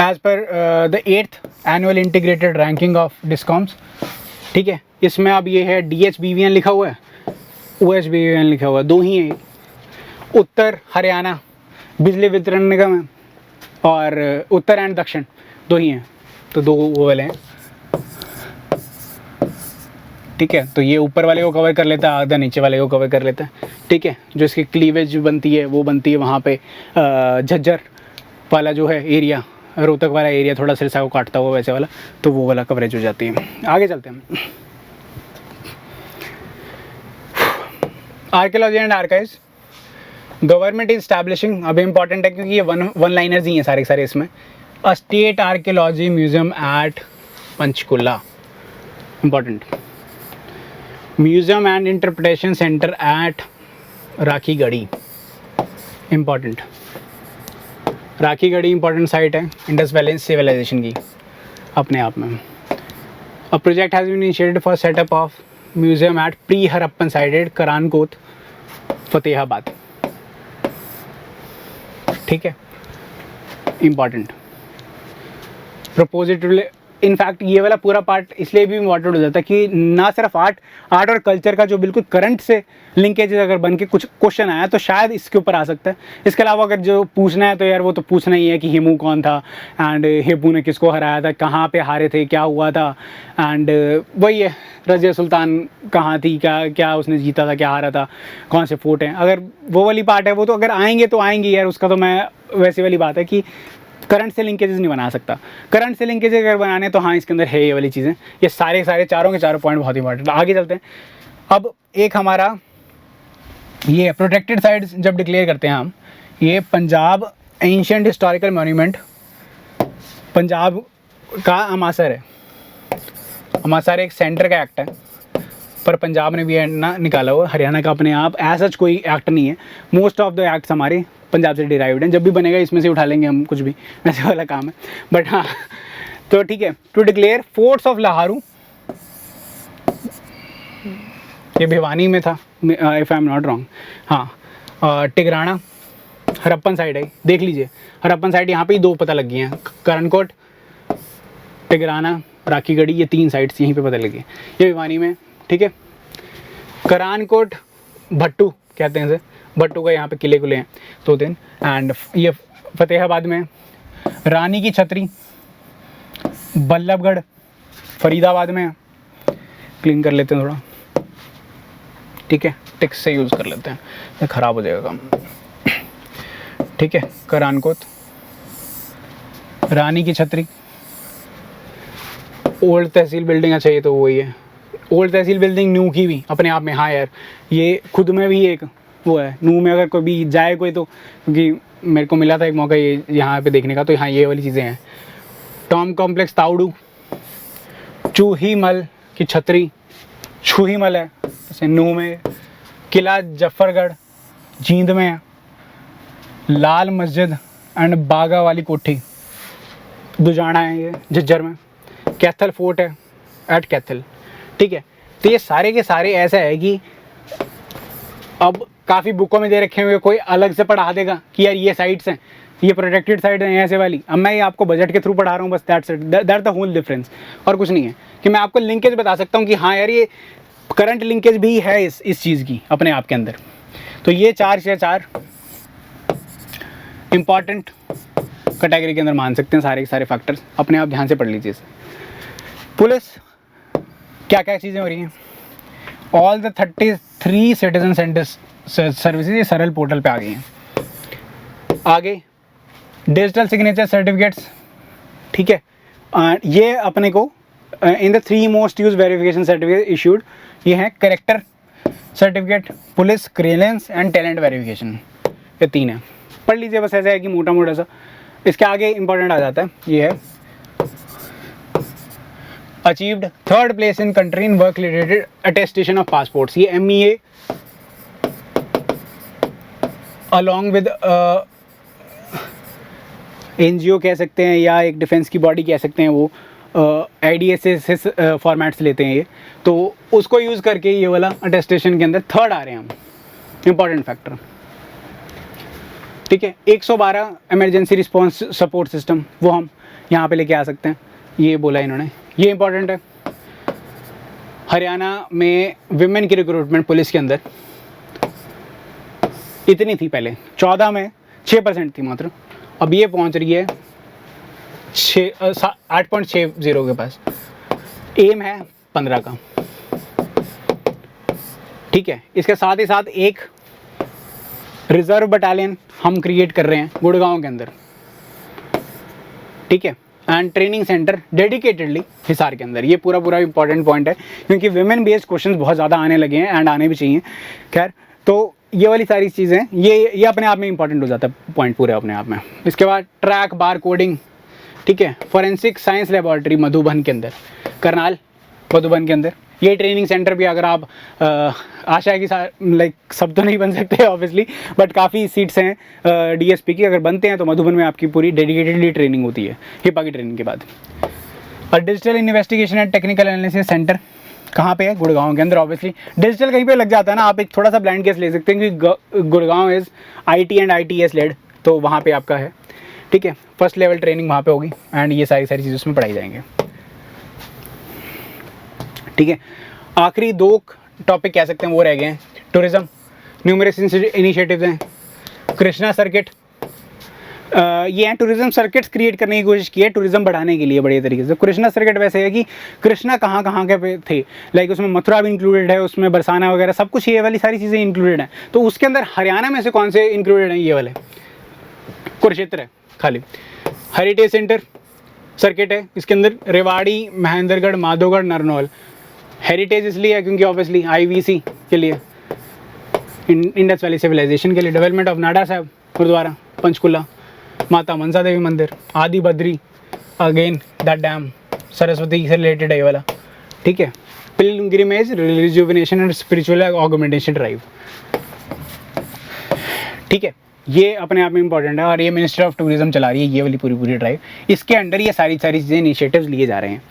As per the 8th annual integrated ranking of discoms, ठीक है। इसमें अब ये है DHBVN लिखा हुआ है, OHBVN लिखा हुआ है, 2 ही हैं। उत्तर हरियाणा बिजली वितरण निगम है और उत्तर एंड दक्षिण 2 ही हैं, तो 2 वो वाले हैं, ठीक है। तो ये ऊपर वाले को कवर कर लेता है, आधा नीचे वाले को कवर कर लेता है, ठीक है। जो इसकी क्लीवेज बनती है वो बनती है वहाँ पे झज्जर वाला जो है एरिया, रोहतक वाला एरिया, थोड़ा सिरसा को काटता हुआ वैसे वाला, तो वो वाला कवरेज हो जाती है। आगे चलते हैं। Archaeology and archives, government is establishing, अब इंपॉर्टेंट है क्योंकि ये वन लाइनर्स ही हैं सारे के सारे इसमें। A state archaeology museum at Panchkula, important. Museum and interpretation centre at Rakhigarhi, important. Rakhigarhi important site है इंडस वैली सिविलाइजेशन की अपने आप में। A project has been initiated for setup of museum at pre Harappan sited Karankot, Fatehabad, ठीक है, इंपॉर्टेंट। प्रपोजिट, इनफैक्ट ये वाला पूरा पार्ट इसलिए भी इम्पॉर्टेंट हो जाता है कि ना सिर्फ आर्ट और कल्चर का जो बिल्कुल करंट से लिंकेजेस अगर बन के कुछ क्वेश्चन आया तो शायद इसके ऊपर आ सकता है। इसके अलावा अगर जो पूछना है तो यार वो तो पूछना ही है कि हेमू कौन था, एंड हेपू ने किसको हराया था, कहाँ पे हारे थे, क्या हुआ था, एंड वही है रज़िया सुल्तान कहाँ थी, क्या उसने जीता था, क्या हारा था, कौन से फोर्ट हैं। अगर वो वाली पार्ट है वो तो अगर आएंगे तो आएंगे यार, उसका तो मैं वैसी वाली बात है कि करंट से लिंकेजेस नहीं बना सकता। करंट से लिंकेजेस अगर बनाने तो हाँ इसके अंदर है ये वाली चीज़ें, ये सारे चारों के चारों पॉइंट बहुत इंपॉर्टेंट। आगे चलते हैं। अब एक हमारा ये प्रोटेक्टेड साइट्स जब डिक्लेयर करते हैं हम, ये Punjab ancient historical monument Punjab का अमासर है। अमासर एक सेंटर का एक्ट है, पर पंजाब ने भी ना निकाला हुआ, हरियाणा का अपने आप ऐसा कोई एक्ट नहीं है। मोस्ट ऑफ द एक्ट्स हमारे पंजाब से डिराइव्ड हैं, जब भी बनेगा इसमें से उठा लेंगे हम कुछ भी, वैसे वाला काम है। बट हाँ तो ठीक है। टू डिक्लेयर फोर्ट्स ऑफ लाहारू, ये भिवानी में था if I am not wrong, हाँ। टिगराना हरप्पन साइड है, देख लीजिए हरप्पन साइड यहाँ पे ही 2 पता लग गए हैं, करनकोट, टिगराना, राखीगढ़ी, ये 3 साइट्स यहीं पे पता लगी, ये भिवानी में, ठीक है। करानकोट भट्टू कहते हैं इसे, भट्टू का यहाँ पे किले कुले हैं 2-3, एंड ये फतेहाबाद में। रानी की छतरी बल्लभगढ़ फरीदाबाद में है, क्लीन कर लेते हैं थोड़ा, ठीक है, टिक्स से यूज़ कर लेते हैं, ये ख़राब हो जाएगा काम, ठीक है। करानकोट, रानी की छतरी, ओल्ड तहसील बिल्डिंग, अच्छा ये तो वही है, ओल्ड तहसील बिल्डिंग न्यू की भी अपने आप में, हाँ यार ये खुद में भी एक वो है, न्यू में अगर कोई भी जाए कोई तो, क्योंकि मेरे को मिला था एक मौका ये यहाँ पे देखने का, तो हाँ ये वाली चीज़ें हैं। टॉम कॉम्प्लेक्स ताउडू, चूहीमल की छतरी, छूहीमल है जैसे नू में, किला जफरगढ़ जींद में है, लाल मस्जिद एंड बागा वाली कोठी दुजाना है ये झज्जर में, कैथल फोर्ट है एट कैथल, ठीक है। तो ये सारे के सारे ऐसा है कि अब काफ़ी बुकों में दे रखे हुए, कोई अलग से पढ़ा देगा कि यार ये साइट्स हैं, ये प्रोटेक्टेड साइट हैं ऐसे वाली, अब मैं ये आपको बजट के थ्रू पढ़ा रहा हूँ बस, दैट्स द होल डिफरेंस, और कुछ नहीं है। कि मैं आपको लिंकेज बता सकता हूँ कि हाँ यार ये करंट लिंकेज भी है इस चीज़ की अपने आप के अंदर। तो ये चार इंपॉर्टेंट कैटेगरी के अंदर मान सकते हैं सारे के सारे फैक्टर्स, अपने आप ध्यान से पढ़ लीजिए। पुलिस क्या क्या चीज़ें हो रही हैं, ऑल द 33 सिटीजन सर्विसेज ये सरल पोर्टल पे आ गई हैं। आगे डिजिटल सिग्नेचर सर्टिफिकेट्स, ठीक है, ये अपने को in the 3 most use verification certificate issued, ये हैं character certificate, police clearance and talent verification, ये 3 है। पढ़ लीजिए बस, ऐसा है कि मोटा मोटा सा। इसके आगे इंपॉर्टेंट आ जाता है, ये है achieved 3rd place in country in work related attestation of passports, ये MEA अलॉन्ग विद NGO कह सकते हैं या एक डिफेंस की बॉडी कह सकते हैं, वो IDSS फॉर्मेट्स लेते हैं ये, तो उसको यूज़ करके ये वाला अटेस्टेशन के अंदर 3rd आ रहे हैं हम, इंपॉर्टेंट फैक्टर, ठीक है। 112 इमरजेंसी रिस्पांस सपोर्ट सिस्टम, वो हम यहाँ पे लेके आ सकते हैं, ये बोला इन्होंने, ये इंपॉर्टेंट है। हरियाणा में विमेन की रिक्रूटमेंट पुलिस के अंदर इतनी थी पहले, 14 में 6% थी मात्र, अब ये पहुंच रही है 8.60 के पास, एम है 15 का, ठीक है। इसके साथ ही साथ एक रिजर्व बटालियन हम क्रिएट कर रहे हैं गुड़गांव के अंदर, ठीक है, and training centre dedicatedly Hisar के अंदर। ये पूरा इंपॉर्टेंट पॉइंट है, क्योंकि विमेन बेस्ड क्वेश्चंस बहुत ज़्यादा आने लगे हैं एंड आने भी चाहिए। खैर, तो ये वाली सारी चीज़ें ये अपने आप में इंपॉर्टेंट हो जाता है पॉइंट पूरे अपने आप में। इसके बाद ट्रैक बार कोडिंग, ठीक है, फॉरेंसिक साइंस लेबॉर्ट्री मधुबन के अंदर, करनाल मधुबन के अंदर, ये ट्रेनिंग सेंटर भी अगर आप आशा है कि लाइक सब तो नहीं बन सकते ऑब्वियसली, बट काफ़ी सीट्स हैं DSP की, अगर बनते हैं तो मधुबन में आपकी पूरी डेडिकेटेडली ट्रेनिंग होती है हिपा की ट्रेनिंग के बाद। और digital investigation and technical analysis centre कहाँ पे है? गुड़गांव के अंदर। ऑब्वियसली डिजिटल कहीं पे लग जाता है ना, आप एक थोड़ा सा ब्लाइंड केस ले सकते हैं क्योंकि Gurgaon is IT and ITS led, तो वहाँ पे आपका है, ठीक है। फर्स्ट लेवल ट्रेनिंग वहाँ पे होगी एंड ये सारी चीज़ें उसमें पढ़ाई जाएंगे, ठीक है। आखिरी 2 टॉपिक कह सकते हैं वो रह गए हैं, टूरिज़्म, न्यूमरस इनिशिएटिव्स हैं, कृष्णा सर्किट, ये हैं टूरिज़्म सर्किट्स क्रिएट करने की कोशिश की है टूरिज़्म बढ़ाने के लिए बढ़िया तरीके से। कृष्णा सर्किट वैसे है कि कृष्णा कहाँ के पे थे, लाइक उसमें मथुरा भी इंक्लूडेड है, उसमें बरसाना वगैरह सब कुछ ये वाली सारी चीज़ें इंक्लूडेड हैं। तो उसके अंदर हरियाणा में से कौन से इंक्लूडेड हैं? ये वाले कुरुक्षेत्र है खाली। हेरिटेज सेंटर सर्किट है, इसके अंदर रेवाड़ी, महेंद्रगढ़, माधोगढ़, नरनौल। हेरिटेज इसलिए है क्योंकि ऑब्वियसली IVC के लिए, इंडस वैली सिविलाइजेशन के लिए। डेवलपमेंट ऑफ नाडा साहब गुरुद्वारा, पंचकुला, माता मनसा देवी मंदिर, आदि Badri, again that dam, Saraswati से रिलेटेड है ये वाला, ठीक है। Pilgrimage, rejuvenation and spiritual augmentation drive, ठीक है। ये अपने आप में इंपॉर्टेंट है और ये मिनिस्ट्री ऑफ टूरिज्म चला रही है ये वाली पूरी ड्राइव। इसके अंडर ये सारी चीज़ें इनिशिएटिव्स लिए जा रहे हैं।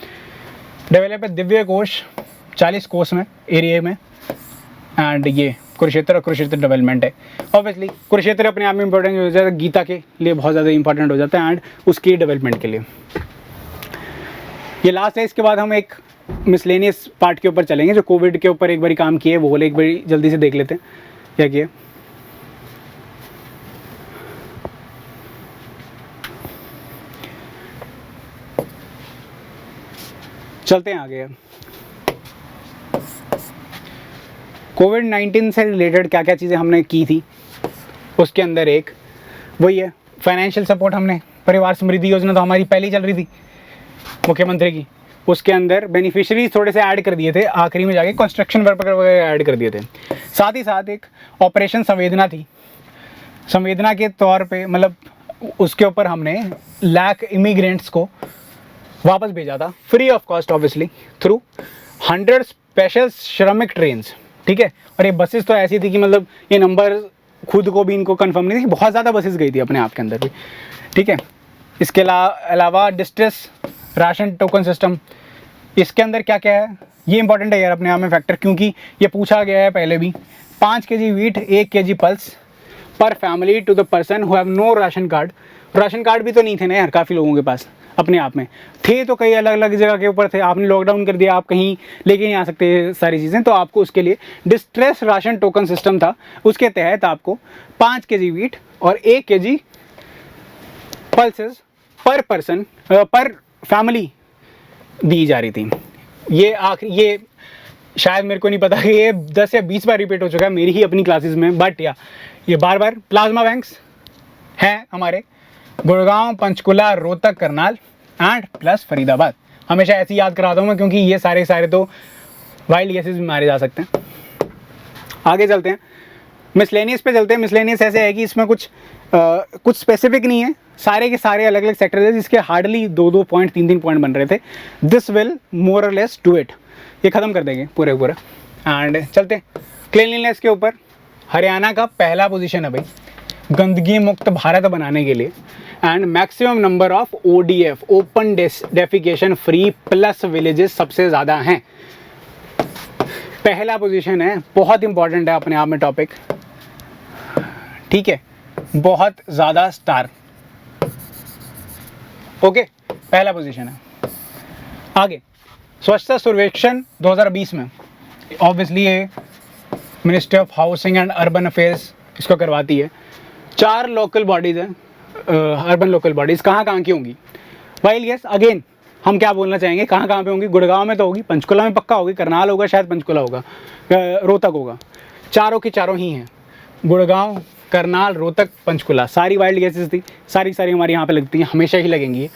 डेवलप दिव्य कोश 40 कोर्स में एरिया में, एंड ये कुरुक्षेत्र और कुरुक्षेत्र डेवलपमेंट है। ऑब्वियसली कुरुक्षेत्र अपने आप में इंपॉर्टेंट हो जाता है, गीता के लिए बहुत ज़्यादा इंपॉर्टेंट हो जाता है एंड उसकी डेवलपमेंट के लिए। ये लास्ट है, इसके बाद हम एक मिसलेनियस पार्ट के ऊपर चलेंगे जो कोविड के ऊपर एक बारी काम किए, वो एक बारी जल्दी से देख लेते हैं क्या किए। चलते हैं आगे। कोविड-19 से रिलेटेड क्या क्या चीज़ें हमने की थी, उसके अंदर एक वही है फाइनेंशियल सपोर्ट। हमने परिवार समृद्धि योजना तो हमारी पहले ही चल रही थी मुख्यमंत्री की, उसके अंदर बेनिफिशियरीज थोड़े से ऐड कर दिए थे, आखिरी में जाके कंस्ट्रक्शन वर्कर वगैरह ऐड कर दिए थे। साथ ही साथ एक ऑपरेशन संवेदना थी, संवेदना के तौर पे मतलब उसके ऊपर हमने लाख इमिग्रेंट्स को वापस भेजा था free of cost obviously through 100 special श्रमिक ट्रेन्स, ठीक है। और ये बसेस तो ऐसी थी कि मतलब ये नंबर खुद को भी इनको कंफर्म नहीं थी, बहुत ज़्यादा बसेस गई थी अपने आप के अंदर भी, ठीक है। इसके अलावा डिस्ट्रेस राशन टोकन सिस्टम, इसके अंदर क्या क्या है ये इंपॉर्टेंट है यार अपने आप में फैक्टर, क्योंकि ये पूछा गया है पहले भी। 5 kg wheat 1 kg pulse per family to the person who have no ration card. Ration card भी तो नहीं थे ना यार काफ़ी लोगों के पास, अपने आप में थे तो कई अलग अलग जगह के ऊपर थे, आपने लॉकडाउन कर दिया, आप कहीं लेके नहीं आ सकते सारी चीज़ें, तो आपको उसके लिए डिस्ट्रेस राशन टोकन सिस्टम था, उसके तहत आपको 5 kg वीट और 1 kg पल्सेस पर पर्सन पर फैमिली दी जा रही थी। ये शायद मेरे को नहीं पता कि ये 10 या 20 बार रिपीट हो चुका है मेरी ही अपनी क्लासेस में, बट या ये बार बार प्लाज्मा बैंक्स हैं हमारे गुड़गांव, पंचकुला, रोहतक, करनाल एंड प्लस फरीदाबाद। हमेशा ऐसे याद कराता हूँ मैं, क्योंकि ये सारे तो वाइल्ड गेसेस भी मारे जा सकते हैं। आगे चलते हैं, मिसलेनियस पे चलते हैं। मिसलेनियस ऐसे है कि इसमें कुछ स्पेसिफिक नहीं है, सारे के सारे अलग अलग सेक्टर है जिसके हार्डली 2-2 पॉइंट 3-3 पॉइंट बन रहे थे। दिस विल मोर और लेस डू इट, ये ख़त्म कर देंगे पूरे पूरा। एंड चलते हैं क्लीनलीनेस के ऊपर। हरियाणा का पहला पोजीशन है भाई गंदगी मुक्त भारत बनाने के लिए, and maximum number of ODF open defecation free plus villages सबसे ज़्यादा हैं। पहला पोजीशन है, बहुत इंपॉर्टेंट है अपने आप में टॉपिक, ठीक है, बहुत ज़्यादा स्टार, ओके, पहला पोजीशन है। आगे स्वच्छता सर्वेक्षण 2020 में ऑब्वियसली ये ministry of housing and urban affairs इसको करवाती है। 4 लोकल बॉडीज़ हैं, अर्बन लोकल बॉडीज़। कहाँ की होंगी? वाइल यस अगेन हम क्या बोलना चाहेंगे, कहाँ पे होंगी? गुड़गांव में तो होगी, पंचकुला में पक्का होगी, करनाल होगा, शायद पंचकुला होगा, रोहतक होगा। चारों की चारों ही हैं, गुड़गांव, करनाल, रोहतक, पंचकुला। सारी वाइल्ड गेसेस थी, सारी हमारी यहाँ पे लगती हैं, हमेशा ही लगेंगी।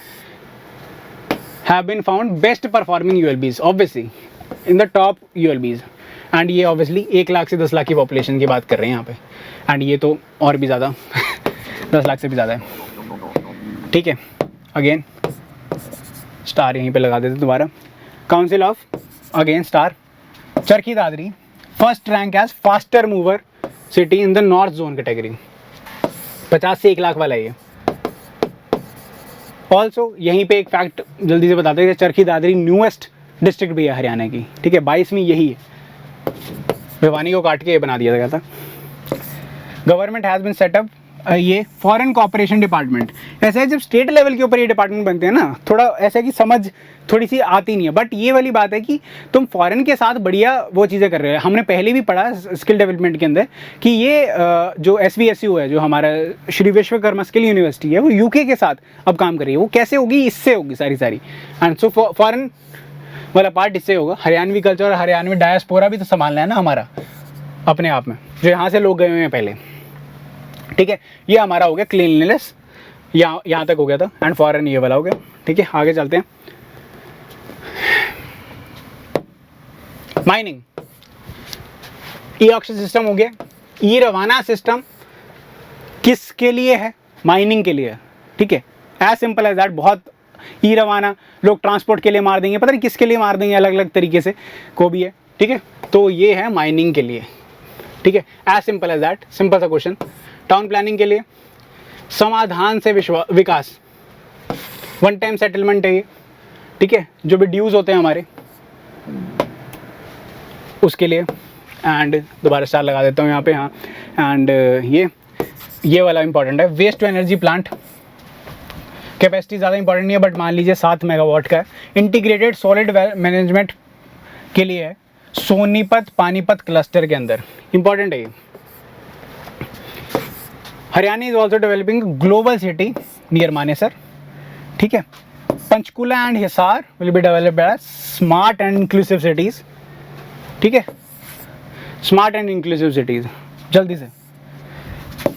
Have been found best performing ULBs obviously in the top ULBs, and ये ऑब्वियसली 1 लाख से 10 लाख की पॉपुलेशन की बात कर रहे हैं यहाँ पे, एंड ये तो और भी ज़्यादा 10 लाख से भी ज़्यादा है, ठीक है। अगेन स्टार यहीं पे लगा देते दोबारा। Council of again star Charkhi Dadri first rank as faster mover city in the north zone category, 50 से 1 लाख वाला ये। ऑल्सो यहीं पे एक फैक्ट जल्दी से बताते हैं, चरखी दादरी न्यूएस्ट डिस्ट्रिक्ट भी है हरियाणा की, ठीक है, 22वीं यही है, भिवानी को काट के ये बना दिया गया था। गवर्नमेंट हैज़ बिन सेटअप ये फॉरेन कोऑपरेशन डिपार्टमेंट। ऐसा है जब स्टेट लेवल के ऊपर ये डिपार्टमेंट बनते हैं ना, थोड़ा ऐसा है कि समझ थोड़ी सी आती नहीं है, बट ये वाली बात है कि तुम फॉरेन के साथ बढ़िया वो चीज़ें कर रहे हो। हमने पहले भी पढ़ा स्किल डेवलपमेंट के अंदर कि ये जो SVSU है, जो हमारा श्री विश्वकर्मा स्किल यूनिवर्सिटी है, वो UK के साथ अब काम कर रही है। वो कैसे होगी? इससे होगी सारी एंड सो फॉरेन वाला पार्ट इससे होगा। हरियाणवी कल्चर और हरियाणवी डायस्पोरा भी तो संभालना है ना हमारा अपने आप में, जो यहाँ से लोग गए हुए हैं पहले, ठीक है। ये हमारा हो गया क्लीनलीनेस, यहाँ तक हो गया था, एंड फॉरेन ये वाला हो गया, ठीक है। आगे चलते हैं। माइनिंग, ई-ऑक्शन सिस्टम हो गया। ई रवाना सिस्टम किसके लिए है? माइनिंग के लिए, ठीक है, एज सिंपल एज दैट। बहुत ई रवाना लोग ट्रांसपोर्ट के लिए मार देंगे, पता नहीं किसके लिए मार देंगे, अलग अलग तरीके से को भी है, ठीक है। तो ये है माइनिंग के लिए, ठीक है, as simple as that, simple सा क्वेश्चन। टाउन प्लानिंग के लिए समाधान से विकास, वन टाइम सेटलमेंट है ये, ठीक है, जो भी ड्यूज होते हैं हमारे उसके लिए। एंड दोबारा स्टार लगा देता हूँ यहाँ पे, हाँ। एंड ये वाला इंपॉर्टेंट है, waste to energy plant. Capacity ज़्यादा इंपॉर्टेंट नहीं है, बट मान लीजिए 7 मेगावाट का है। इंटीग्रेटेड सॉलिड मैनेजमेंट के लिए है, सोनीपत पानीपत क्लस्टर के अंदर, इंपॉर्टेंट है ये। Haryana is also developing global city near Manesar, ठीक है। Panchkula and Hisar will be developed as smart and inclusive cities, ठीक है, स्मार्ट एंड इंक्लूसिव सिटीज़। जल्दी से,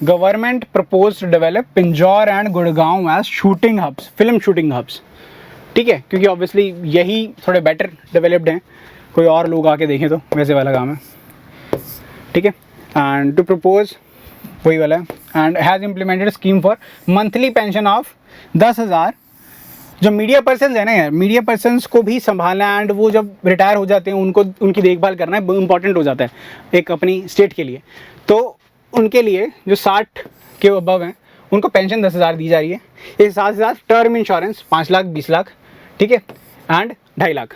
government propose to develop Pinjore and Gurgaon as shooting hubs, film shooting hubs, ठीक है, क्योंकि ऑब्वियसली यही थोड़े बेटर डेवलप्ड हैं, कोई और लोग आके देखें तो वैसे वाला काम है, ठीक है। एंड टू प्रपोज वही वाला है, and has implemented scheme for monthly pension of 10,000। जो मीडिया पर्सन्स है ना यार, मीडिया पर्सन्स को भी संभालना एंड वो जब रिटायर हो जाते हैं उनको उनकी देखभाल करना इंपॉर्टेंट हो जाता है एक अपनी स्टेट के लिए। तो उनके लिए जो 60 के अबव हैं उनको पेंशन 10,000 दी जा रही है। इसके साथ साथ टर्म इंश्योरेंस 5 लाख 20 लाख, ठीक है, एंड 2.5 लाख,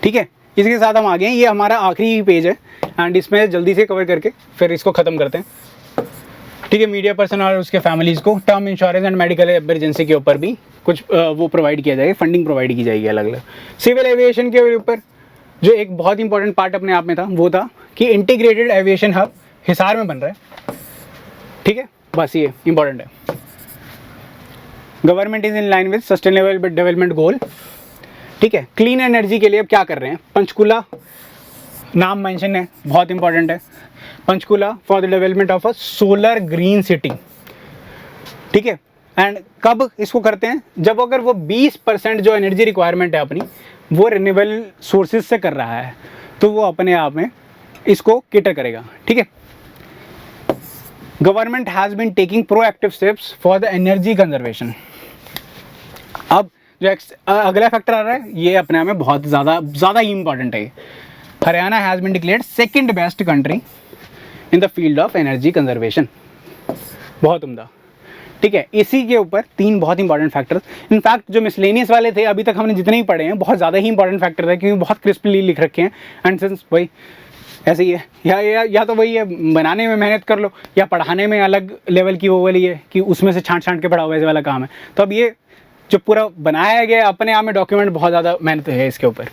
ठीक है। इसके साथ हम आगे हैं, ये हमारा आखिरी पेज है एंड इसमें जल्दी से कवर करके फिर इसको ख़त्म करते हैं, ठीक है। मीडिया पर्सन और उसके फैमिलीज़ को term insurance and medical emergency के ऊपर भी कुछ वो प्रोवाइड किया जाएगा, फंडिंग प्रोवाइड की जाएगी अलग अलग। सिविल एविएशन के ऊपर जो एक बहुत इंपॉर्टेंट पार्ट अपने आप में था वो था कि इंटीग्रेटेड एविएशन हब हिसार में बन रहा है, ठीक है, बस ये इंपॉर्टेंट है। Government is in line with sustainable development goal, ठीक है। क्लीन एनर्जी के लिए अब क्या कर रहे हैं, पंचकुला नाम मेंशन है, बहुत इंपॉर्टेंट है। Panchkula for the development of a solar green city, ठीक है। एंड कब इसको करते हैं, जब अगर वो 20% जो एनर्जी रिक्वायरमेंट है अपनी वो रिन्यूएबल सोर्सेज से कर रहा है तो वो अपने आप में इसको केटर करेगा, ठीक है। Government has been taking proactive steps for the energy conservation. अब जो अगला फैक्टर आ रहा है ये अपने आप में बहुत ज़्यादा ही इंपॉर्टेंट है। Haryana has been declared second best country in the field of energy conservation, बहुत उम्दा, ठीक है। इसी के ऊपर 3 बहुत इंपॉर्टेंट फैक्टर्स, इनफैक्ट जो मिसलेनियस वाले थे अभी तक हमने जितने ही पढ़े हैं बहुत ज़्यादा ही इंपॉर्टेंट फैक्टर थे क्योंकि बहुत क्रिस्पली लिख रखे हैं। एंड सिंस वही ऐसे ही है या तो वही है बनाने में मेहनत कर लो या पढ़ाने में अलग लेवल की वो वाली है कि उसमें से छांट के पढ़ाओ, वैसे वाला काम है। तो अब ये जो पूरा बनाया गया अपने आप में डॉक्यूमेंट बहुत ज़्यादा मेहनत है इसके ऊपर,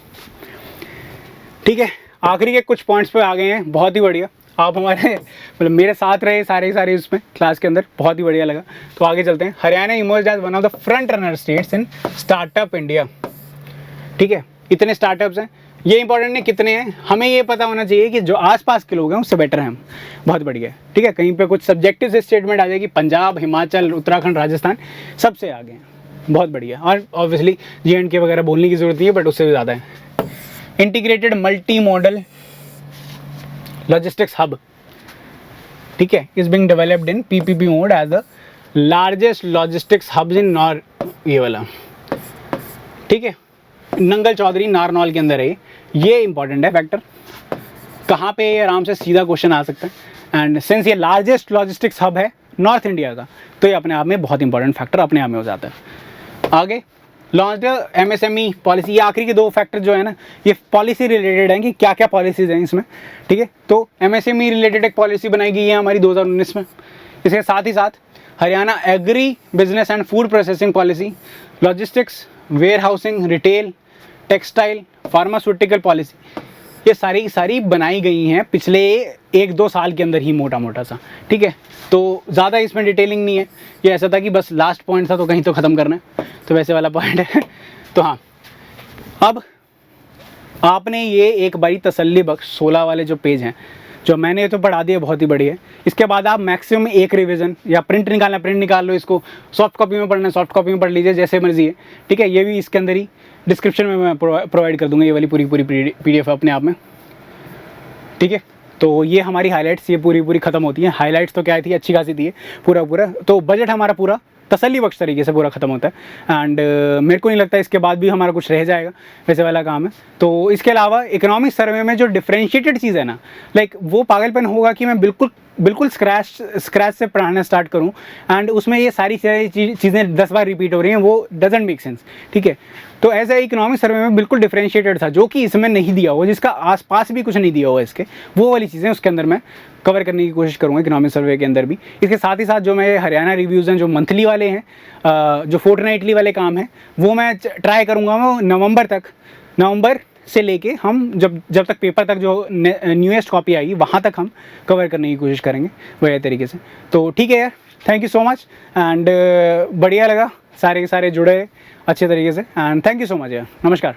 ठीक है। आखिरी के कुछ पॉइंट्स पे आ गए हैं, बहुत ही बढ़िया। आप हमारे मतलब मेरे साथ रहे सारे उसमें क्लास के अंदर, बहुत ही बढ़िया लगा। तो आगे चलते हैं। Haryana emerged as one of the front runner states in startup India, ठीक है। इतने स्टार्टअप्स हैं, ये इंपॉर्टेंट नहीं कितने हैं, हमें ये पता होना चाहिए कि जो आसपास के लोग हैं उससे बेटर हैं हम, बहुत बढ़िया, ठीक है। कहीं पे कुछ सब्जेक्टिव से स्टेटमेंट आ जाएगी, पंजाब, हिमाचल, उत्तराखंड, राजस्थान सबसे आगे हैं, बहुत बढ़िया। और ऑब्वियसली J&K वगैरह बोलने की ज़रूरत नहीं है बट उससे भी ज़्यादा है। Integrated multi modal logistics hub, ठीक है, is being developed in PPP mode as the largest logistics hubs in ये वाला, ठीक है, नंगल चौधरी नारनौल के अंदर है। ये इंपॉर्टेंट है फैक्टर, कहाँ पे ये आराम से सीधा क्वेश्चन आ सकता है। एंड सिंस ये लार्जेस्ट लॉजिस्टिक्स हब है नॉर्थ इंडिया का तो ये अपने आप में बहुत इंपॉर्टेंट फैक्टर अपने आप में हो जाता है। आगे लॉन्च MSME पॉलिसी, ये आखिरी के 2 फैक्टर जो है ना ये पॉलिसी रिलेटेड हैं कि क्या क्या पॉलिसीज़ हैं इसमें, ठीक है। तो MSME रिलेटेड एक पॉलिसी बनाई गई है हमारी 2019 में। इसके साथ ही साथ Haryana agri business and food processing policy, logistics, warehousing, retail, textile, pharmaceutical policy, ये सारी बनाई गई हैं पिछले 1-2 साल के अंदर ही मोटा सा, ठीक है। तो ज़्यादा इसमें डिटेलिंग नहीं है, ये ऐसा था कि बस लास्ट पॉइंट था तो कहीं तो ख़त्म करना है, तो वैसे वाला पॉइंट है। तो हाँ, अब आपने ये एक बारी तसल्ली बख्श 16 वाले जो पेज हैं जो मैंने तो पढ़ा दिया, बहुत ही बढ़िया है। इसके बाद आप मैक्सिमम एक रिवीजन या प्रिंट निकालना प्रिंट निकाल लो, इसको सॉफ्ट कॉपी में पढ़ना सॉफ्ट कॉपी में पढ़ लीजिए, जैसे मर्जी है, ठीक है। ये भी इसके अंदर ही डिस्क्रिप्शन में मैं प्रोवाइड कर दूंगा, ये वाली पूरी PDF अपने आप में, ठीक है। तो ये हमारी हाइलाइट्स ये पूरी ख़त्म होती है। हाइलाइट्स तो क्या थी, अच्छी खासी थी पूरा, तो बजट हमारा पूरा तसल्ली बख्श तरीके से पूरा ख़त्म होता है। एंड मेरे को नहीं लगता इसके बाद भी हमारा कुछ रह जाएगा, वैसे वाला काम है। तो इसके अलावा इकोनॉमिक सर्वे में जो डिफरेंशिएटेड चीज़ है ना, लाइक वो पागलपन होगा कि मैं बिल्कुल स्क्रैच से पढ़ाना स्टार्ट करूं एंड उसमें ये सारी चीज़ें 10 बार रिपीट हो रही हैं, वो डजंट मेक सेंस, ठीक है। तो एज ए इकोनॉमिक सर्वे में बिल्कुल डिफरेंशिएटेड था जो कि इसमें नहीं दिया हुआ, जिसका आसपास भी कुछ नहीं दिया हुआ इसके, वो वाली चीज़ें उसके अंदर मैं कवर करने की कोशिश करूँगा इकोनॉमिक सर्वे के अंदर भी। इसके साथ ही साथ जो मेरे हरियाणा रिव्यूज़ हैं जो मंथली वाले हैं, जो फोर्टनाइटली वाले काम हैं, वो मैं ट्राई करूँगा वो नवंबर से लेके हम जब तक पेपर तक जो न्यूएस्ट कॉपी आएगी वहाँ तक हम कवर करने की कोशिश करेंगे वही तरीके से। तो ठीक है यार, thank you so much and बढ़िया लगा सारे के सारे जुड़े अच्छे तरीके से। And thank you so much यार, नमस्कार।